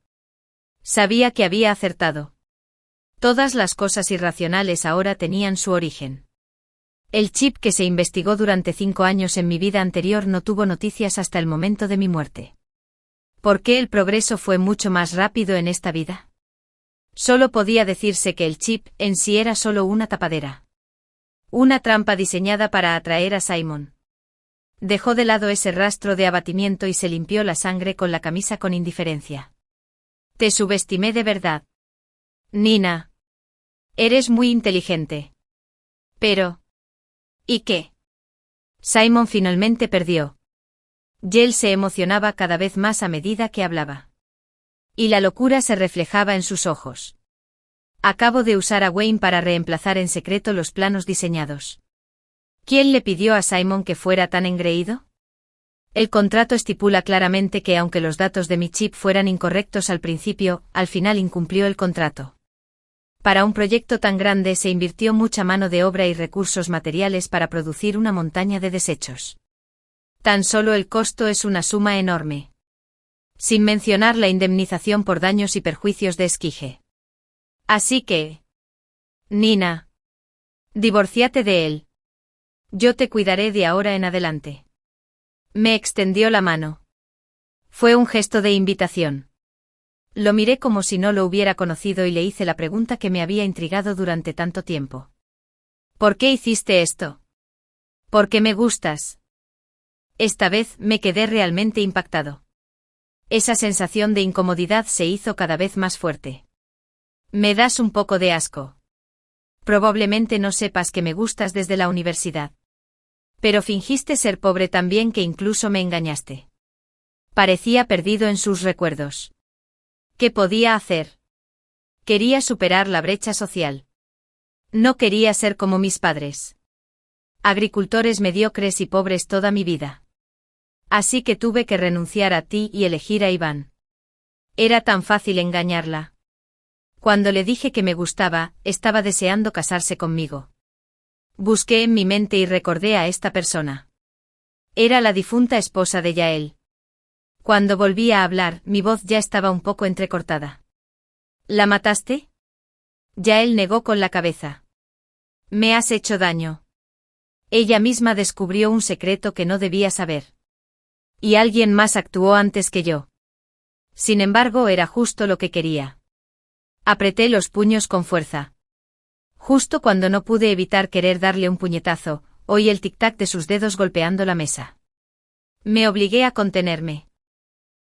Sabía que había acertado. Todas las cosas irracionales ahora tenían su origen. El chip que se investigó durante 5 años en mi vida anterior no tuvo noticias hasta el momento de mi muerte. ¿Por qué el progreso fue mucho más rápido en esta vida? Solo podía decirse que el chip en sí era solo una tapadera. Una trampa diseñada para atraer a Simon. Dejó de lado ese rastro de abatimiento y se limpió la sangre con la camisa con indiferencia. Te subestimé de verdad. Nina. Eres muy inteligente. Pero... ¿y qué? Simon finalmente perdió. Yel se emocionaba cada vez más a medida que hablaba. Y la locura se reflejaba en sus ojos. Acabo de usar a Wayne para reemplazar en secreto los planos diseñados. ¿Quién le pidió a Simon que fuera tan engreído? El contrato estipula claramente que aunque los datos de mi chip fueran incorrectos al principio, al final incumplió el contrato. Para un proyecto tan grande se invirtió mucha mano de obra y recursos materiales para producir una montaña de desechos. Tan solo el costo es una suma enorme. Sin mencionar la indemnización por daños y perjuicios de Esquige. Así que... Nina. Divorciate de él. Yo te cuidaré de ahora en adelante. Me extendió la mano. Fue un gesto de invitación. Lo miré como si no lo hubiera conocido y le hice la pregunta que me había intrigado durante tanto tiempo. ¿Por qué hiciste esto? Porque me gustas. Esta vez me quedé realmente impactado. Esa sensación de incomodidad se hizo cada vez más fuerte. Me das un poco de asco. Probablemente no sepas que me gustas desde la universidad. Pero fingiste ser pobre tan bien que incluso me engañaste. Parecía perdido en sus recuerdos. ¿Qué podía hacer? Quería superar la brecha social. No quería ser como mis padres. Agricultores mediocres y pobres toda mi vida. Así que tuve que renunciar a ti y elegir a Iván. Era tan fácil engañarla. Cuando le dije que me gustaba, estaba deseando casarse conmigo. Busqué en mi mente y recordé a esta persona. Era la difunta esposa de Yael. Cuando volví a hablar, mi voz ya estaba un poco entrecortada. ¿La mataste? Yael negó con la cabeza. Me has hecho daño. Ella misma descubrió un secreto que no debía saber. Y alguien más actuó antes que yo. Sin embargo, era justo lo que quería. Apreté los puños con fuerza. Justo cuando no pude evitar querer darle un puñetazo, oí el tic-tac de sus dedos golpeando la mesa. Me obligué a contenerme.